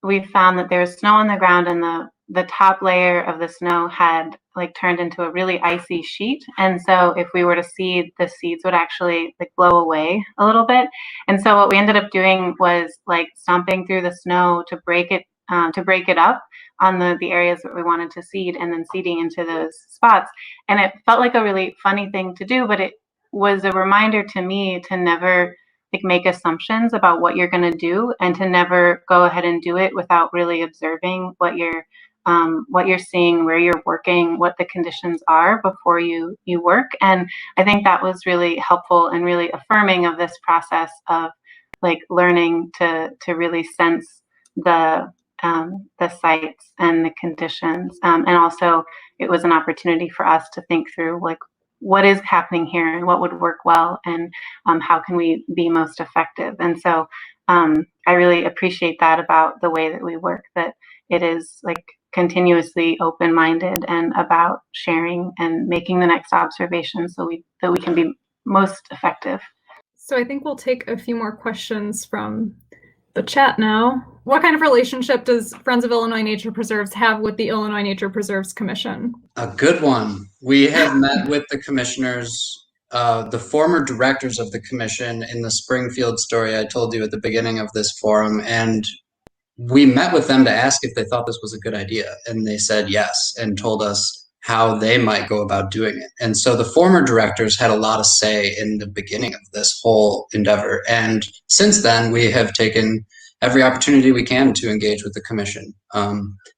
we found that there was snow on the ground, and the top layer of the snow had like turned into a really icy sheet. And so if we were to seed, the seeds would actually like blow away a little bit. And so what we ended up doing was like stomping through the snow to break it up on the areas that we wanted to seed, and then seeding into those spots. And it felt like a really funny thing to do, but it was a reminder to me to never like make assumptions about what you're going to do, and to never go ahead and do it without really observing what you're what you're seeing, where you're working, what the conditions are before you work. And I think that was really helpful and really affirming of this process of like learning to really sense the sites and the conditions. And also it was an opportunity for us to think through like what is happening here and what would work well, and how can we be most effective. And so I really appreciate that about the way that we work, that it is like continuously open-minded and about sharing and making the next observation so that we can be most effective. So I think we'll take a few more questions from the chat now. What kind of relationship does Friends of Illinois Nature Preserves have with the Illinois Nature Preserves Commission? A good one. We have met with the commissioners, the former directors of the commission, in the Springfield story I told you at the beginning of this forum, and we met with them to ask if they thought this was a good idea, and they said yes, and told us how they might go about doing it. And so the former directors had a lot of say in the beginning of this whole endeavor. And since then, we have taken every opportunity we can to engage with the commission.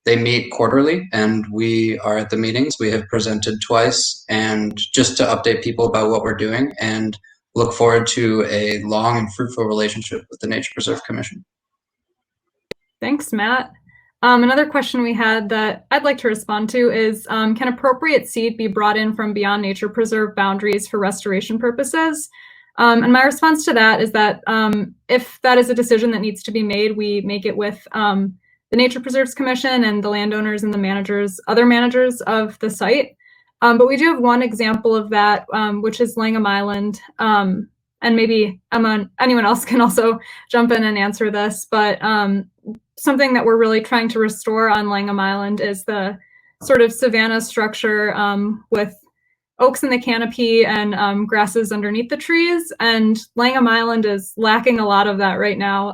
They meet quarterly, and we are at the meetings. We have presented twice, and just to update people about what we're doing, and look forward to a long and fruitful relationship with the Nature Preserve Commission. Thanks, Matt. Another question we had that I'd like to respond to is, can appropriate seed be brought in from beyond nature preserve boundaries for restoration purposes? And my response to that is that if that is a decision that needs to be made, we make it with the Nature Preserves Commission and the landowners and the managers, other managers of the site. But we do have one example of that, which is Langham Island. And maybe anyone else can also jump in and answer this, but something that we're really trying to restore on Langham Island is the sort of savanna structure with oaks in the canopy and grasses underneath the trees. And Langham Island is lacking a lot of that right now.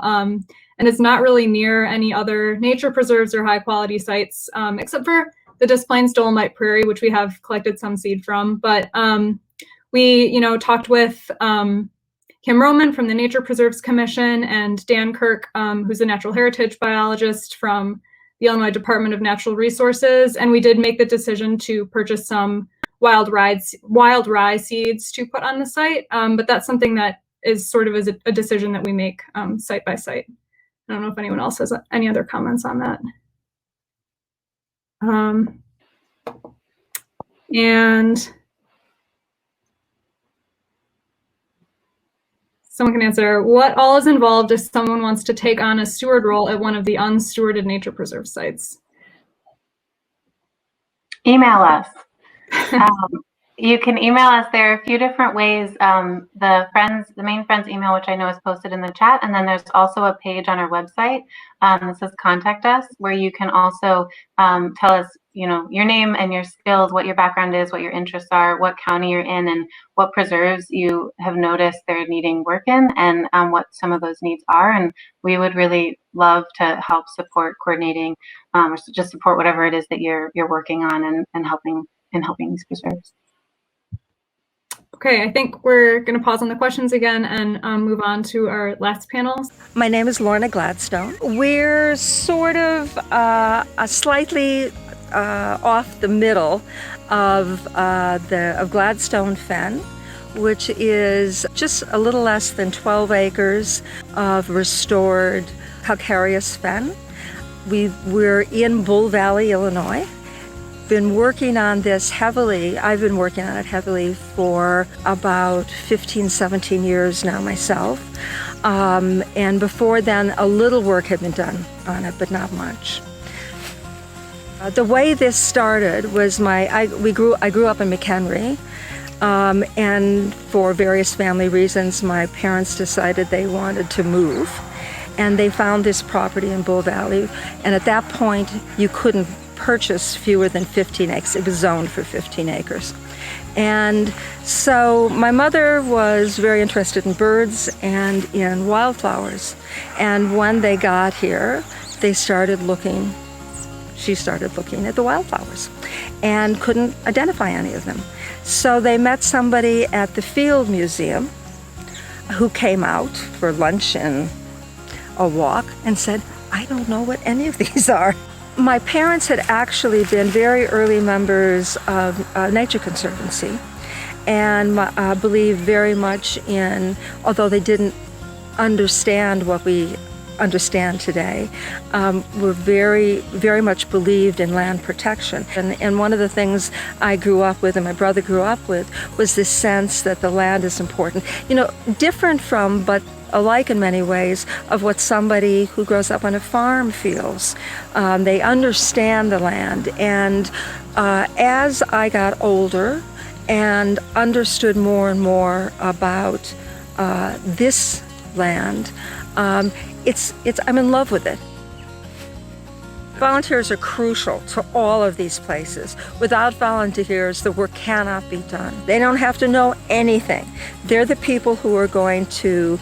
And it's not really near any other nature preserves or high quality sites, except for the Des Plaines Dolomite Prairie, which we have collected some seed from. But we, talked with Kim Roman from the Nature Preserves Commission and Dan Kirk, who's a natural heritage biologist from the Illinois Department of Natural Resources. And we did make the decision to purchase some wild rye seeds to put on the site. But that's something that is sort of a decision that we make site by site. I don't know if anyone else has any other comments on that. And someone can answer, what all is involved if someone wants to take on a steward role at one of the unstewarded nature preserve sites? Email us. You can email us. There are a few different ways. The main Friends email, which I know is posted in the chat, and then there's also a page on our website that says contact us, where you can also tell us, your name and your skills, what your background is, what your interests are, what county you're in, and what preserves you have noticed they're needing work in, and what some of those needs are. And we would really love to help support coordinating, or just support whatever it is that you're working on and helping these preserves. Okay, I think we're going to pause on the questions again and move on to our last panel. My name is Lorna Gladstone. We're sort of a slightly off the middle of Gladstone Fen, which is just a little less than 12 acres of restored calcareous fen. We're in Bull Valley, Illinois. Been working on this heavily. I've been working on it heavily for about 15, 17 years now myself. And before then, a little work had been done on it, but not much. The way this started was I grew up in McHenry, and for various family reasons, my parents decided they wanted to move, and they found this property in Bull Valley. And at that point, you couldn't purchase fewer than 15 acres. It was zoned for 15 acres. And so my mother was very interested in birds and in wildflowers. And when they got here, she started looking at the wildflowers and couldn't identify any of them. So they met somebody at the Field Museum who came out for lunch and a walk and said, I don't know what any of these are. My parents had actually been very early members of Nature Conservancy and believed very much in, although they didn't understand what we understand today, were very much believed in land protection. And one of the things I grew up with and my brother grew up with was this sense that the land is important. You know, different from, but alike in many ways, of what somebody who grows up on a farm feels. They understand the land. And as I got older and understood more and more about this land, I'm in love with it. Volunteers are crucial to all of these places. Without volunteers, the work cannot be done. They don't have to know anything. They're the people who are going to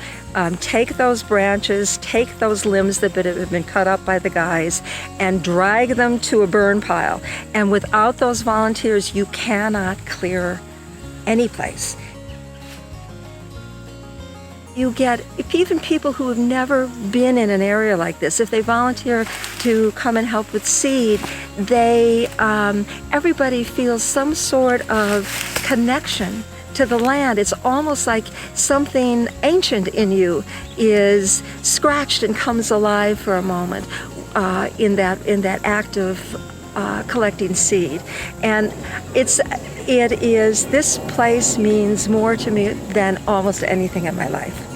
take those branches, take those limbs that have been cut up by the guys, and drag them to a burn pile. And without those volunteers, you cannot clear any place. You get even people who have never been in an area like this. If they volunteer to come and help with seed, everybody feels some sort of connection to the land. It's almost like something ancient in you is scratched and comes alive for a moment in that act of collecting seed. And this place means more to me than almost anything in my life.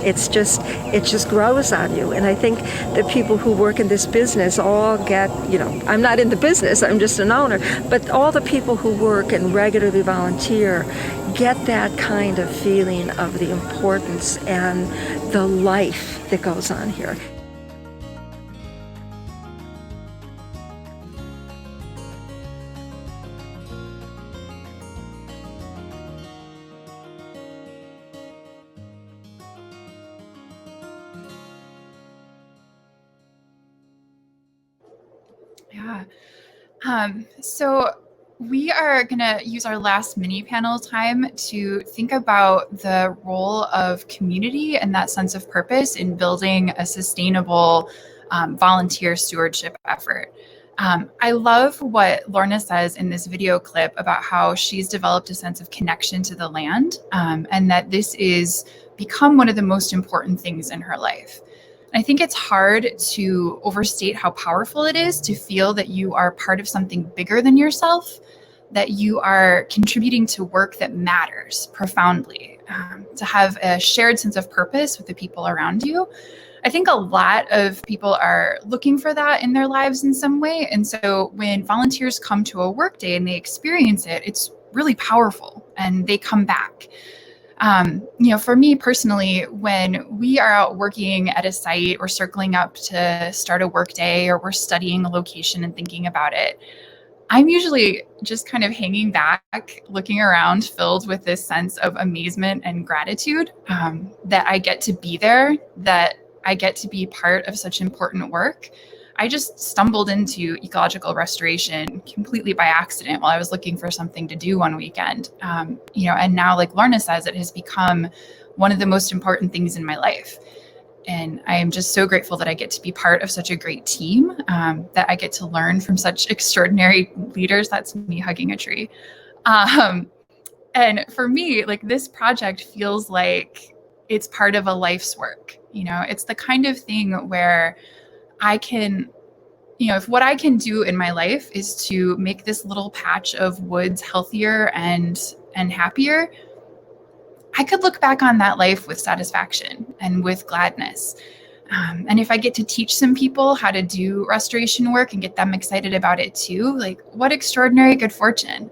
It just grows on you. And I think the people who work in this business all get, I'm not in the business, I'm just an owner, but all the people who work and regularly volunteer get that kind of feeling of the importance and the life that goes on here. Yeah. So we are going to use our last mini panel time to think about the role of community and that sense of purpose in building a sustainable volunteer stewardship effort. I love what Lorna says in this video clip about how she's developed a sense of connection to the land, and that this is become one of the most important things in her life. I think it's hard to overstate how powerful it is to feel that you are part of something bigger than yourself, that you are contributing to work that matters profoundly, to have a shared sense of purpose with the people around you. I think a lot of people are looking for that in their lives in some way. And so when volunteers come to a work day and they experience it, it's really powerful and they come back. For me personally, when we are out working at a site or circling up to start a work day, or we're studying a location and thinking about it, I'm usually just kind of hanging back, looking around, filled with this sense of amazement and gratitude that I get to be there, that I get to be part of such important work. I just stumbled into ecological restoration completely by accident while I was looking for something to do one weekend. And now, like Lorna says, it has become one of the most important things in my life. And I am just so grateful that I get to be part of such a great team, that I get to learn from such extraordinary leaders. That's me hugging a tree. And for me, like, this project feels like it's part of a life's work. It's the kind of thing where I can, if what I can do in my life is to make this little patch of woods healthier and happier, I could look back on that life with satisfaction and with gladness. And if I get to teach some people how to do restoration work and get them excited about it too, like, what extraordinary good fortune.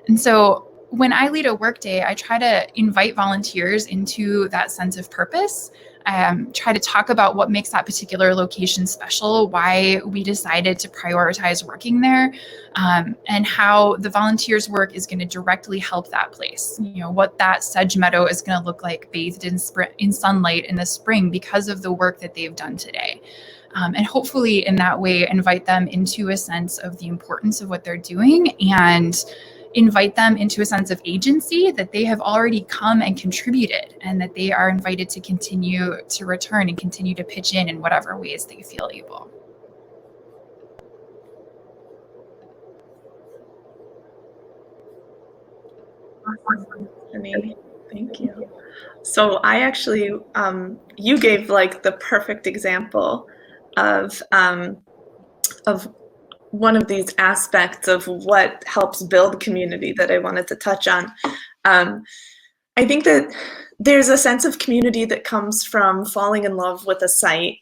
And so when I lead a workday, I try to invite volunteers into that sense of purpose. Try to talk about what makes that particular location special, why we decided to prioritize working there, and how the volunteers' work is going to directly help that place. What that sedge meadow is going to look like bathed in sunlight in the spring because of the work that they've done today. And hopefully in that way, invite them into a sense of the importance of what they're doing, and invite them into a sense of agency, that they have already come and contributed, and that they are invited to continue to return and continue to pitch in whatever ways they feel able. Awesome, Tiffany. Thank you. So I actually, you gave like the perfect example of one of these aspects of what helps build community that I wanted to touch on. I think that there's a sense of community that comes from falling in love with a site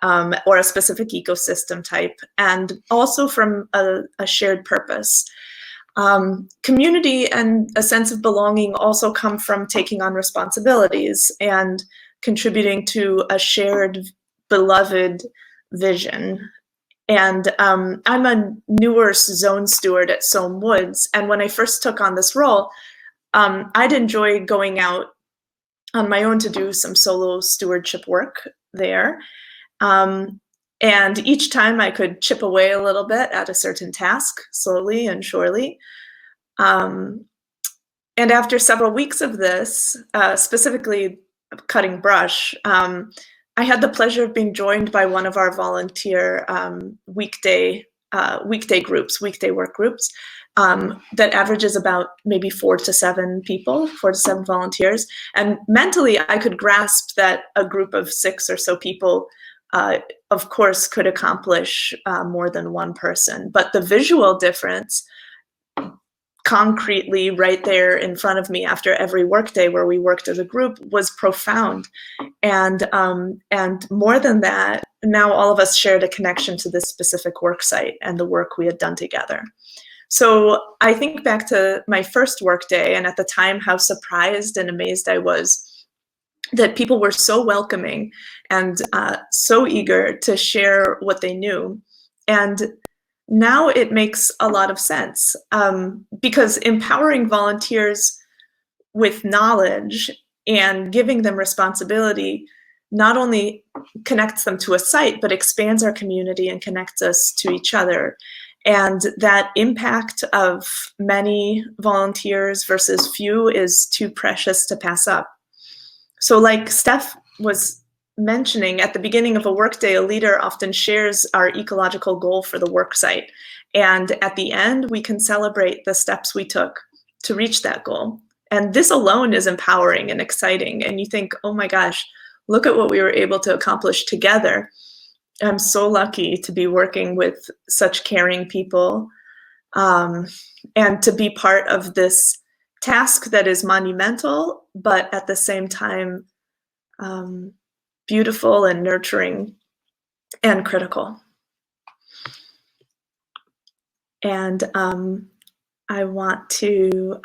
or a specific ecosystem type, and also from a shared purpose. Community and a sense of belonging also come from taking on responsibilities and contributing to a shared beloved vision. And I'm a newer zone steward at Soame Woods, and when I first took on this role, I'd enjoy going out on my own to do some solo stewardship work there. And each time I could chip away a little bit at a certain task, slowly and surely. And after several weeks of this, specifically cutting brush, I had the pleasure of being joined by one of our volunteer weekday work groups that averages about maybe 4 to 7 people, 4 to 7 volunteers. And mentally, I could grasp that a group of 6 or so people, of course, could accomplish more than one person. But the visual difference, concretely right there in front of me after every workday where we worked as a group, was profound. And more than that, now all of us shared a connection to this specific work site and the work we had done together. So I think back to my first workday, and at the time how surprised and amazed I was that people were so welcoming and so eager to share what they knew. And now it makes a lot of sense because empowering volunteers with knowledge and giving them responsibility not only connects them to a site, but expands our community and connects us to each other. And that impact of many volunteers versus few is too precious to pass up. So like Steph was mentioning, at the beginning of a workday, a leader often shares our ecological goal for the work site. And at the end, we can celebrate the steps we took to reach that goal. And this alone is empowering and exciting. And you think, oh my gosh, look at what we were able to accomplish together. I'm so lucky to be working with such caring people and to be part of this task that is monumental, but at the same time, beautiful and nurturing and critical. And I want to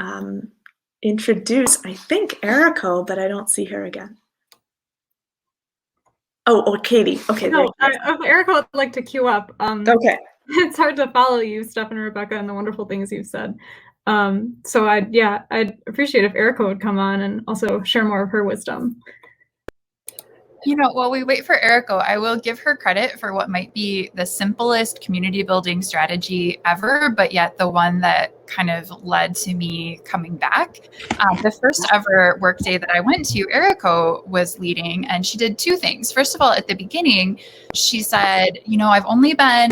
introduce, I think, Eriko, but I don't see her again. Oh, Katie. Okay. No, Eriko would like to queue up. Okay. It's hard to follow you, Steph and Rebecca, and the wonderful things you've said. So I'd appreciate if Eriko would come on and also share more of her wisdom. You know, while we wait for Eriko, I will give her credit for what might be the simplest community building strategy ever, but yet the one that kind of led to me coming back. The first ever workday that I went to, Eriko was leading, and she did 2 things. First of all, at the beginning, she said, you know, I've only been,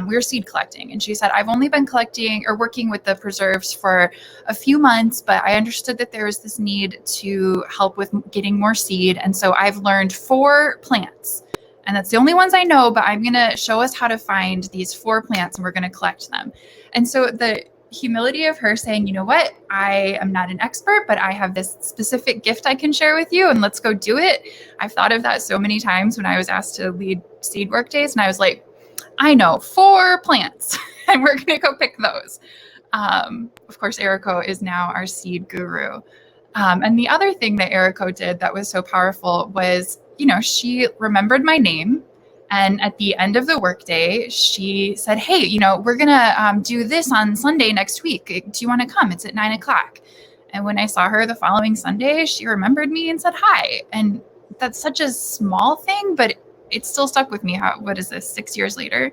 we were seed collecting, and she said, I've only been collecting or working with the preserves for a few months, but I understood that there was this need to help with getting more seed. And so I've learned 4 plants. And that's the only ones I know, but I'm going to show us how to find these 4 plants and we're going to collect them. And so the humility of her saying, you know what, I am not an expert, but I have this specific gift I can share with you and let's go do it. I've thought of that so many times when I was asked to lead seed work days. And I was like, I know 4 plants and we're going to go pick those. Of course, Eriko is now our seed guru. And the other thing that Eriko did that was so powerful was, you know, she remembered my name. And at the end of the workday, she said, hey, you know, we're going to do this on Sunday next week. Do you want to come? It's at 9:00. And when I saw her the following Sunday, she remembered me and said hi. And that's such a small thing, but it still stuck with me. What is this, 6 years later?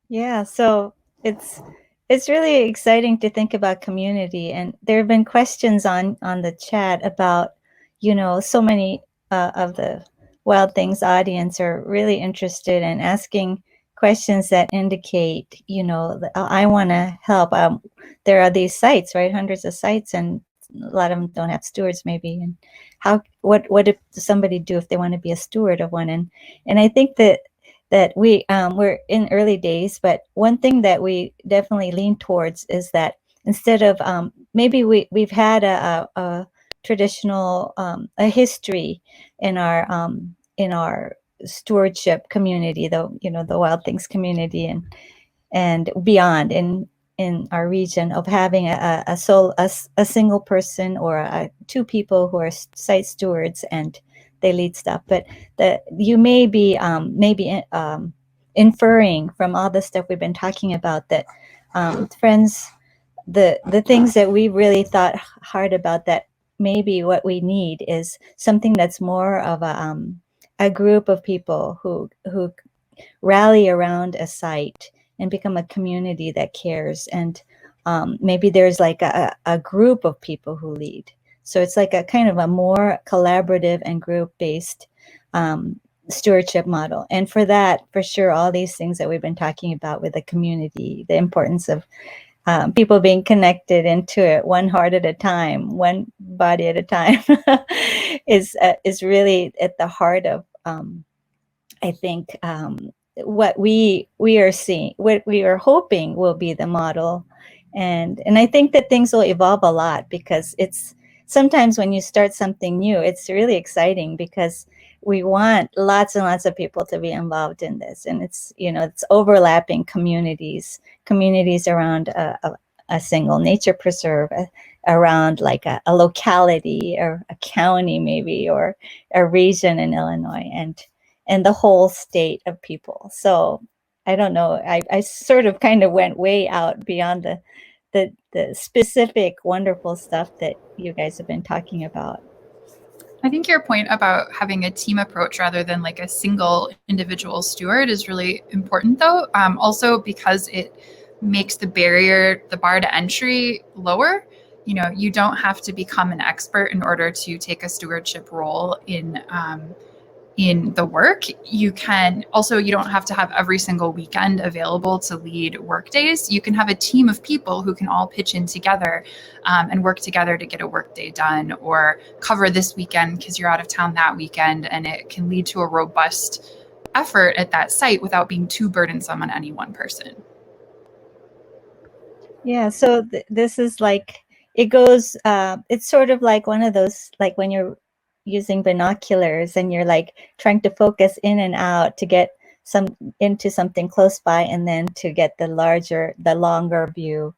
Yeah, so it's really exciting to think about community. And there have been questions on the chat about, you know, so many of the Wild Things audience are really interested in asking questions that indicate, I want to help. There are these sites, right? Hundreds of sites, and a lot of them don't have stewards maybe. And what does somebody do if they want to be a steward of one? And I think that we're in early days, but one thing that we definitely lean towards is that instead of maybe we've had a traditional a history in our stewardship community, the Wild Things community and beyond in our region, of having a single person or two people who are site stewards and they lead stuff. But you may be inferring from all the stuff we've been talking about that friends, the things that we really thought hard about, that maybe what we need is something that's more of a group of people who rally around a site and become a community that cares. And maybe there's like a group of people who lead. So it's like a kind of a more collaborative and group-based stewardship model. And for that, for sure, all these things that we've been talking about with the community, the importance of people being connected into it, one heart at a time, one body at a time, is really at the heart of, I think, what we are seeing, what we are hoping will be the model. And I think that things will evolve a lot, because it's sometimes when you start something new, it's really exciting because we want lots and lots of people to be involved in this. And it's overlapping communities around a single nature preserve, around like a locality or a county maybe, or a region in Illinois, and the whole state of people. So I don't know, I sort of kind of went way out beyond the specific wonderful stuff that you guys have been talking about. I think your point about having a team approach rather than like a single individual steward is really important, though. Also because it makes the bar to entry lower. You don't have to become an expert in order to take a stewardship role in the work. You don't have to have every single weekend available to lead work days. You can have a team of people who can all pitch in together and work together to get a work day done, or cover this weekend because you're out of town that weekend, and it can lead to a robust effort at that site without being too burdensome on any one person. Yeah, so this is like, it goes, it's sort of like one of those, like when you're using binoculars and you're like trying to focus in and out to get into something close by, and then to get the longer view.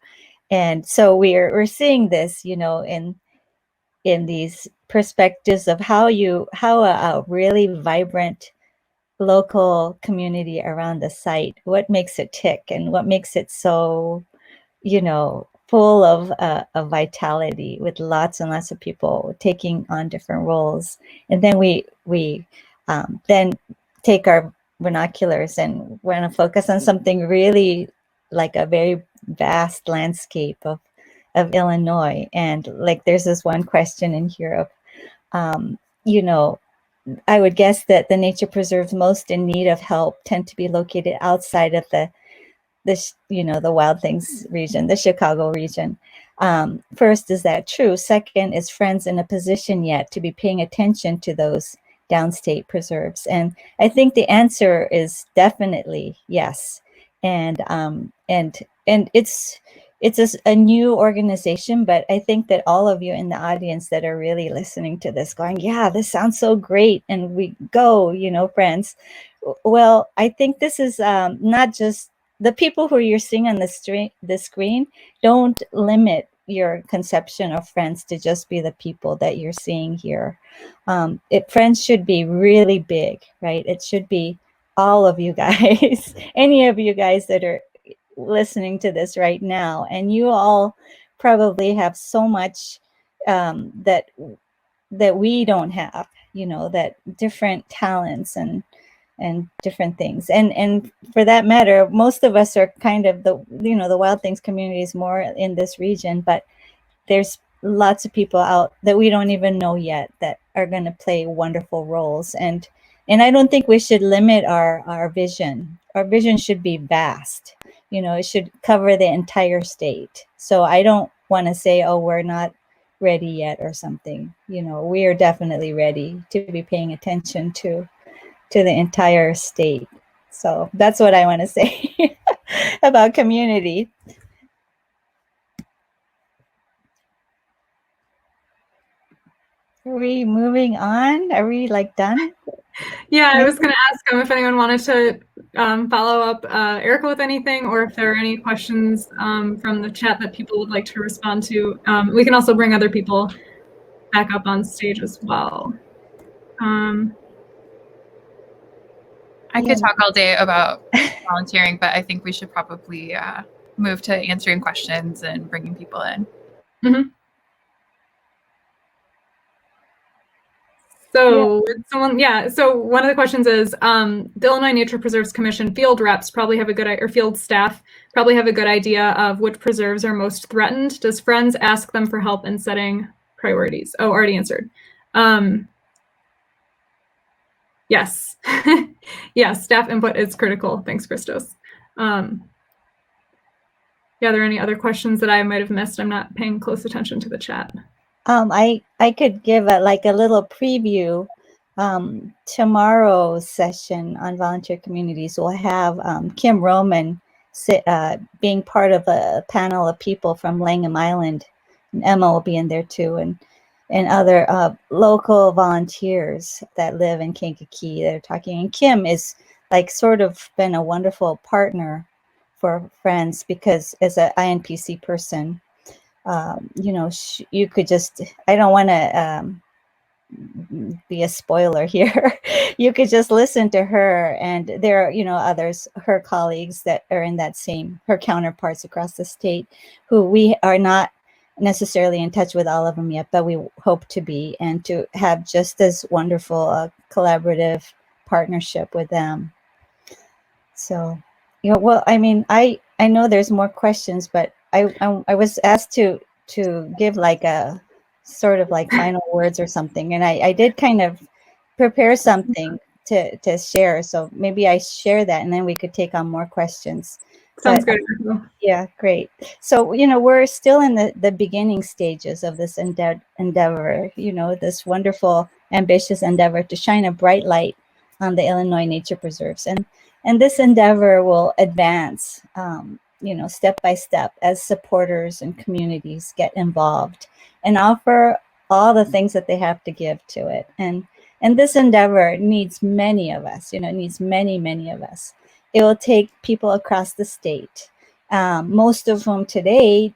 And so we're seeing this, in these perspectives of how a really vibrant local community around the site, what makes it tick and what makes it so, full of vitality, with lots and lots of people taking on different roles. And then we then take our binoculars and want to focus on something really like a very vast landscape of Illinois. And like, there's this one question in here of, I would guess that the nature preserves most in need of help tend to be located outside of the Wild Things region, the Chicago region. First, is that true? Second, is Friends in a position yet to be paying attention to those downstate preserves? And I think the answer is definitely yes. And it's a new organization, but I think that all of you in the audience that are really listening to this, going, yeah, this sounds so great, and we go, Friends. Well, I think this is not just the people who you're seeing on the screen. Don't limit your conception of Friends to just be the people that you're seeing here. Friends should be really big, right? It should be all of you guys, any of you guys that are listening to this right now. And you all probably have so much that we don't have, that different talents and different things. And for that matter, most of us are kind of the Wild Things community is more in this region, but there's lots of people out that we don't even know yet that are going to play wonderful roles. And I don't think we should limit our vision our vision should be vast. It should cover the entire state. So I don't want to say, oh, we're not ready yet or something. We are definitely ready to be paying attention to the entire state. So that's what I want to say about community. Are we moving on? Are we done? Yeah, I was going to ask if anyone wanted to follow up Eriko with anything, or if there are any questions from the chat that people would like to respond to. We can also bring other people back up on stage as well. I could talk all day about volunteering, but I think we should probably move to answering questions and bringing people in. Mm-hmm. So So one of the questions is, the Illinois Nature Preserves Commission field reps probably have a good, or field staff probably have a good idea of which preserves are most threatened. Does Friends ask them for help in setting priorities? Oh, already answered. Yes. Yes, staff input is critical. Thanks, Christos. Are there any other questions that I might have missed? I'm not paying close attention to the chat. I could give a little preview. Tomorrow's session on volunteer communities will have Kim Roman being part of a panel of people from Langham Island, and Emma will be in there too, and other local volunteers that live in Kankakee that are talking. And Kim is sort of been a wonderful partner for Friends, because as an INPC person, you could just, I don't want to be a spoiler here. You could just listen to her, and there are, others, her colleagues that are in that same, her counterparts across the state, who we are not necessarily in touch with all of them yet, but we hope to be, and to have just as wonderful collaborative partnership with them. So, well, I mean, I know there's more questions, but I was asked to give a sort of final words or something, and I did kind of prepare something to share. So maybe I share that, and then we could take on more questions. Sounds good. Yeah, great. So, we're still in the beginning stages of this endeavor, this wonderful, ambitious endeavor to shine a bright light on the Illinois Nature Preserves. And this endeavor will advance, step by step, as supporters and communities get involved and offer all the things that they have to give to it. And this endeavor needs many of us, it needs many, many of us. It will take people across the state, most of whom today,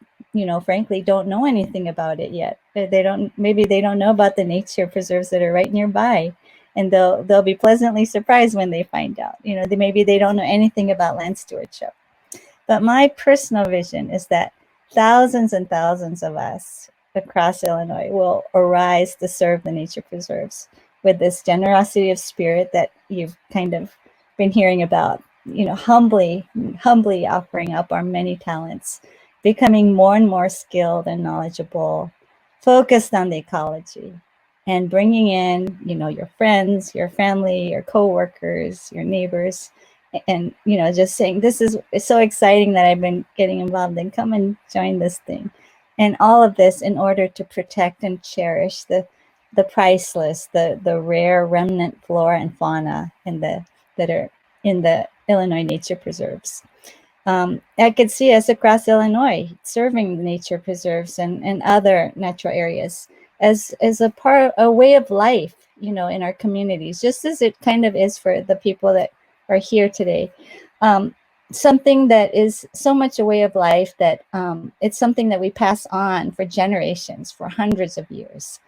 frankly, don't know anything about it yet. Maybe they don't know about the nature preserves that are right nearby, and they'll be pleasantly surprised when they find out. Maybe they don't know anything about land stewardship. But my personal vision is that thousands and thousands of us across Illinois will arise to serve the nature preserves with this generosity of spirit that you've kind of been hearing about. Humbly offering up our many talents, becoming more and more skilled and knowledgeable, focused on the ecology, and bringing in, your friends, your family, your coworkers, your neighbors, and, just saying, it's so exciting that I've been getting involved, and come and join this thing. And all of this in order to protect and cherish the priceless, the rare remnant flora and fauna that are in the Illinois Nature Preserves. I could see us across Illinois serving the nature preserves and other natural areas as a way of life, in our communities, just as it kind of is for the people that are here today. Something that is so much a way of life that it's something that we pass on for generations, for hundreds of years.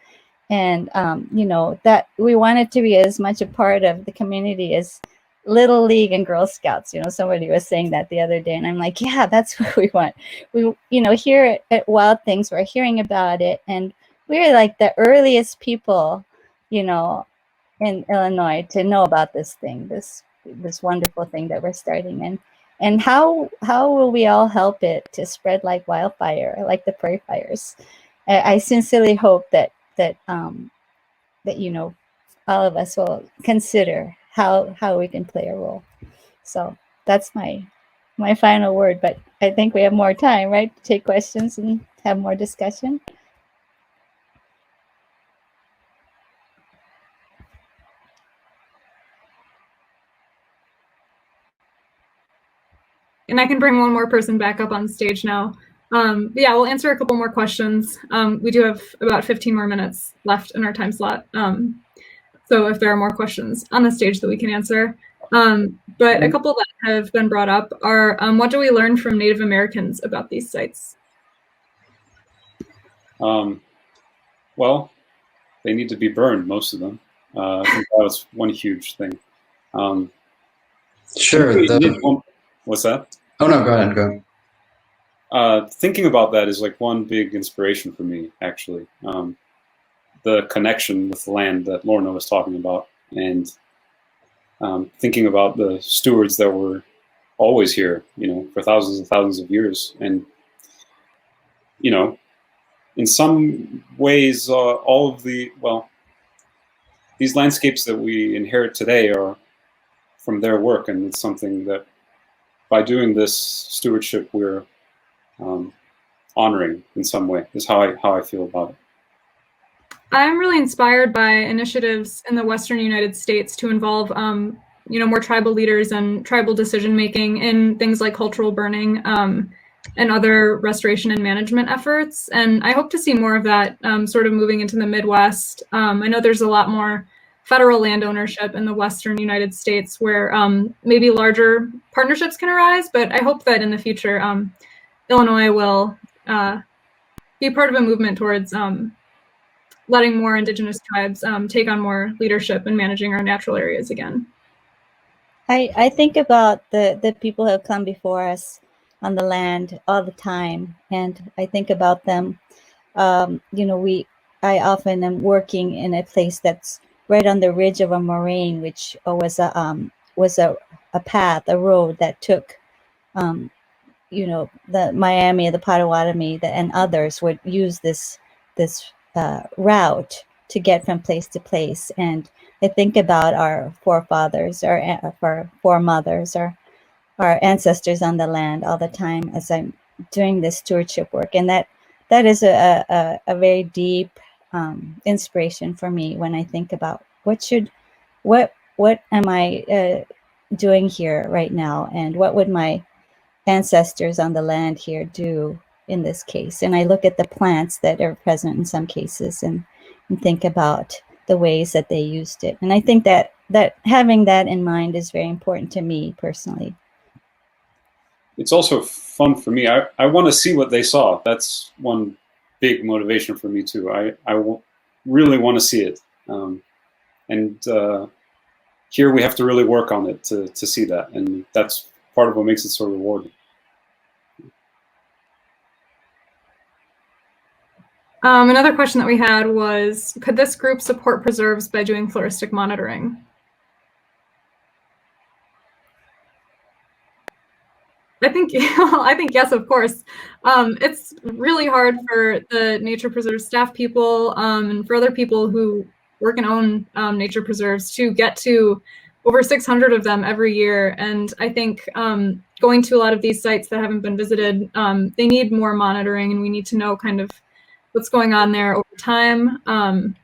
And, that we want it to be as much a part of the community as Little League and Girl Scouts. Somebody was saying that the other day, and I'm like, yeah, that's what we want. We, here at Wild Things, we're hearing about it, and we're like the earliest people, in Illinois to know about this thing, this wonderful thing that we're starting. And how will we all help it to spread like wildfire, like the prairie fires? I sincerely hope that all of us will consider how we can play a role. So that's my final word. But I think we have more time, right, to take questions and have more discussion. And I can bring one more person back up on stage now. Yeah, we'll answer a couple more questions. We do have about 15 more minutes left in our time slot. So if there are more questions on the stage that we can answer. But a couple that have been brought up are, what do we learn from Native Americans about these sites? Well, they need to be burned, most of them. I think that was one huge thing. Sure. What's that? Oh, no, go ahead. Go ahead. Thinking about that is like one big inspiration for me, actually. The connection with the land that Lorna was talking about, and thinking about the stewards that were always here, for thousands and thousands of years. And, in some ways, all of these landscapes that we inherit today are from their work, and it's something that by doing this stewardship, we're honoring in some way, is how I feel about it. I'm really inspired by initiatives in the Western United States to involve, more tribal leaders and tribal decision-making in things like cultural burning and other restoration and management efforts. And I hope to see more of that sort of moving into the Midwest. I know there's a lot more federal land ownership in the Western United States where maybe larger partnerships can arise, but I hope that in the future, Illinois will be part of a movement towards letting more Indigenous tribes take on more leadership in managing our natural areas again. I think about the people who have come before us on the land all the time, and I think about them. I often am working in a place that's right on the ridge of a moraine, which was a path, a road that took, the Miami, the Potawatomi, and others would use this route to get from place to place. And I think about our forefathers, our foremothers, our ancestors on the land all the time as I'm doing this stewardship work. And that is a very deep inspiration for me when I think about what am I doing here right now, and what would my ancestors on the land here do in this case. And I look at the plants that are present in some cases and think about the ways that they used it. And I think that having that in mind is very important to me personally. It's also fun for me. I want to see what they saw. That's one big motivation for me too. I really want to see it. And here we have to really work on it to see that. And that's part of what makes it so rewarding. Another question that we had was, could this group support preserves by doing floristic monitoring? I think yes, of course. It's really hard for the nature preserve staff people and for other people who work and own nature preserves to get to over 600 of them every year. And I think going to a lot of these sites that haven't been visited, they need more monitoring, and we need to know kind of what's going on there over time. And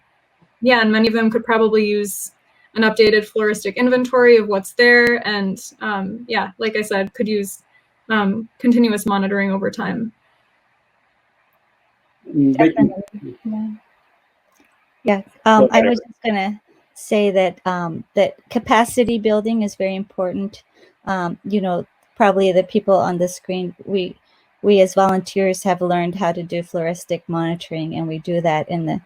many of them could probably use an updated floristic inventory of what's there. And like I said, could use continuous monitoring over time. Definitely. Yeah. I was just gonna say that that capacity building is very important. Probably the people on the screen, we as volunteers have learned how to do floristic monitoring, and we do that in the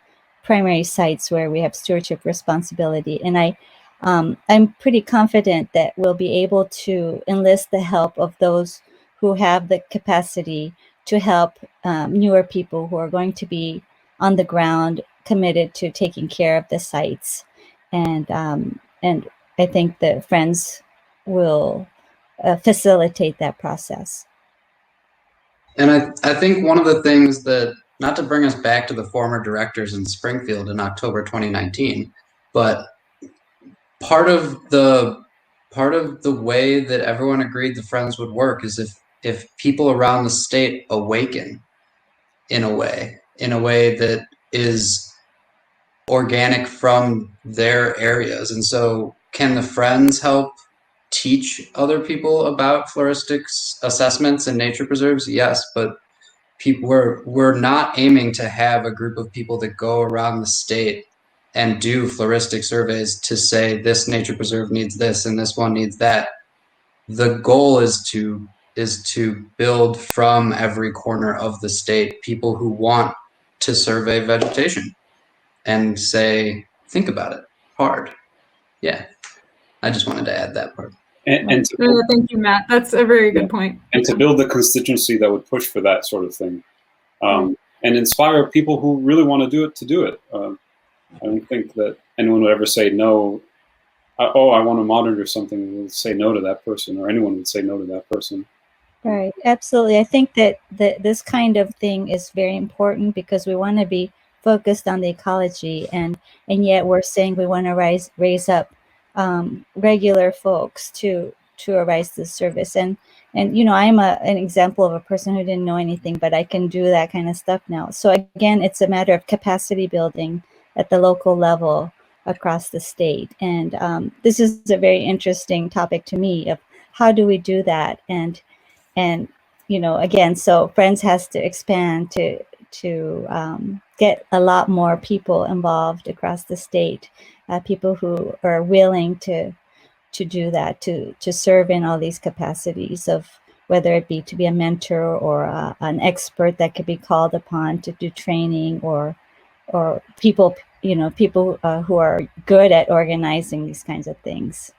primary sites where we have stewardship responsibility. And I'm pretty confident that we'll be able to enlist the help of those who have the capacity to help newer people who are going to be on the ground committed to taking care of the sites. And I think the Friends will facilitate that process. And I think one of the things that, not to bring us back to the former directors in Springfield in October 2019, but part of the part of the way that everyone agreed the Friends would work is if people around the state awaken in a way that is organic from their areas. And so can the Friends help teach other people about floristics assessments and nature preserves? Yes, but we're not aiming to have a group of people that go around the state and do floristic surveys to say this nature preserve needs this and this one needs that. The goal is to build from every corner of the state people who want to survey vegetation and say, think about it hard. Yeah, I just wanted to add that part. And thank you, Matt. That's a very good point. And to build the constituency that would push for that sort of thing, and inspire people who really want to do it to do it. I don't think that anyone would ever say no. Oh, I want to monitor something. Would say no to that person, or anyone would say no to that person. Right, absolutely. I think that this kind of thing is very important because we want to be focused on the ecology, and yet we're saying we want to raise up regular folks to arise this service. And you know, I'm an example of a person who didn't know anything, but I can do that kind of stuff now. So again, it's a matter of capacity building at the local level across the state. And this is a very interesting topic to me of how do we do that? And you know, again, so Friends has to expand to get a lot more people involved across the state, people who are willing to do that, to serve in all these capacities of whether it be to be a mentor or an expert that could be called upon to do training, or people, you know, people who are good at organizing these kinds of things.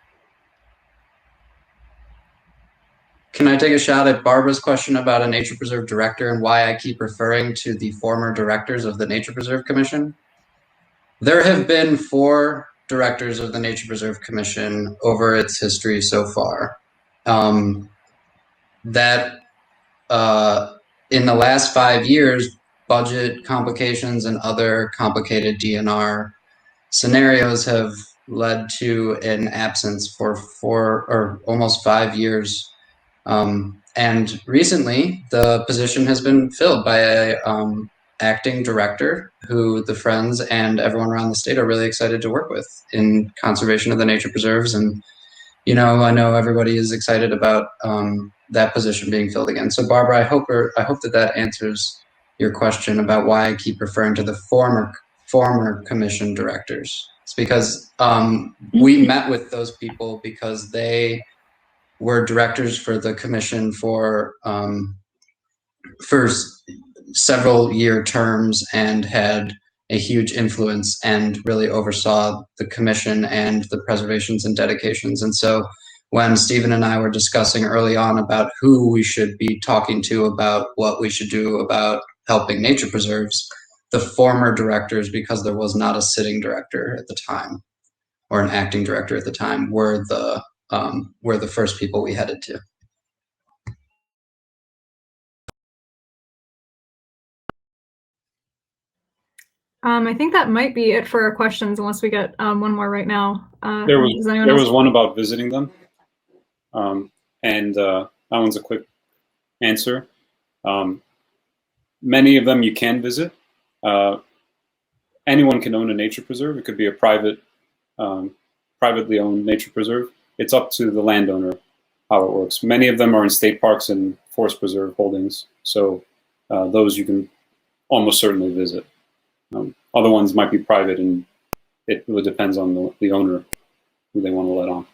Can I take a shot at Barbara's question about a nature preserve director and why I keep referring to the former directors of the Nature Preserve Commission? There have been 4 directors of the Nature Preserve Commission over its history so far. That in the last 5 years, budget complications and other complicated DNR scenarios have led to an absence for 4 or almost 5 years. And recently, the position has been filled by a acting director who the Friends and everyone around the state are really excited to work with in conservation of the nature preserves. And, you know, I know everybody is excited about that position being filled again. So Barbara, I hope that answers your question about why I keep referring to the former commission directors. It's because we met with those people because they were directors for the commission for several year terms and had a huge influence and really oversaw the commission and the preservations and dedications. And so when Stephen and I were discussing early on about who we should be talking to about what we should do about helping nature preserves, the former directors, because there was not a sitting director at the time or an acting director at the time, were the first people we headed to. I think that might be it for our questions, unless we get one more right now. There was one about visiting them, and that one's a quick answer. Many of them you can visit. Anyone can own a nature preserve. It could be a privately owned nature preserve. It's up to the landowner how it works. Many of them are in state parks and forest preserve holdings, so those you can almost certainly visit. Other ones might be private, and it really depends on the owner who they want to let on.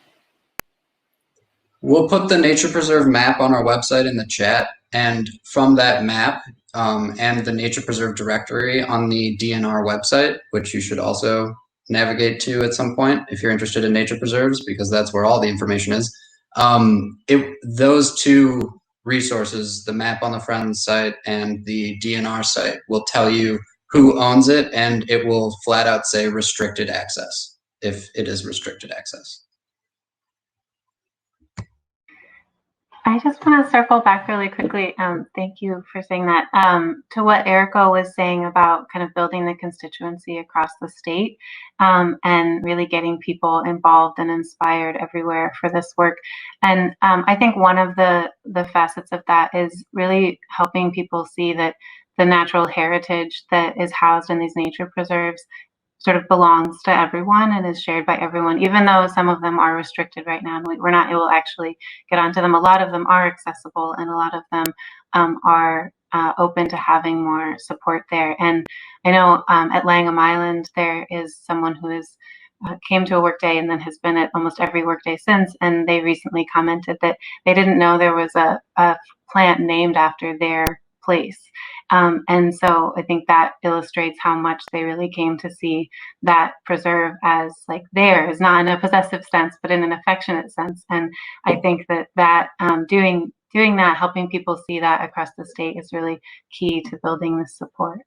We'll put the nature preserve map on our website in the chat, and from that map and the nature preserve directory on the DNR website, which you should also navigate to at some point if you're interested in nature preserves, because that's where all the information is. Those 2 resources, the map on the Friends site and the DNR site, will tell you who owns it, and it will flat out say restricted access if it is restricted access. I just want to circle back really quickly. Thank you for saying that. To what Eriko was saying about kind of building the constituency across the state, and really getting people involved and inspired everywhere for this work. And I think one of the facets of that is really helping people see that the natural heritage that is housed in these nature preserves sort of belongs to everyone and is shared by everyone, even though some of them are restricted right now. And we're not able to actually get onto them. A lot of them are accessible, and a lot of them are open to having more support there. And I know at Langham Island, there is someone who is came to a workday and then has been at almost every workday since. And they recently commented that they didn't know there was a plant named after their place. And so I think that illustrates how much they really came to see that preserve as like theirs, not in a possessive sense, but in an affectionate sense. And I think that doing that, helping people see that across the state is really key to building this support.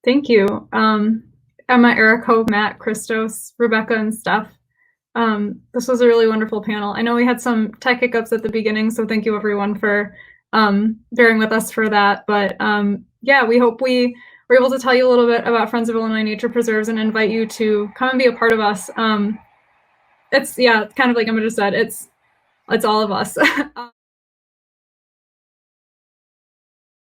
Thank you. Emma, Eriko, Matt, Christos, Rebeccah, and Steph. This was a really wonderful panel. I know we had some tech hiccups at the beginning, so thank you everyone for bearing with us for that. But yeah, we hope we were able to tell you a little bit about Friends of Illinois Nature Preserves and invite you to come and be a part of us. It's kind of like Emma just said, it's all of us.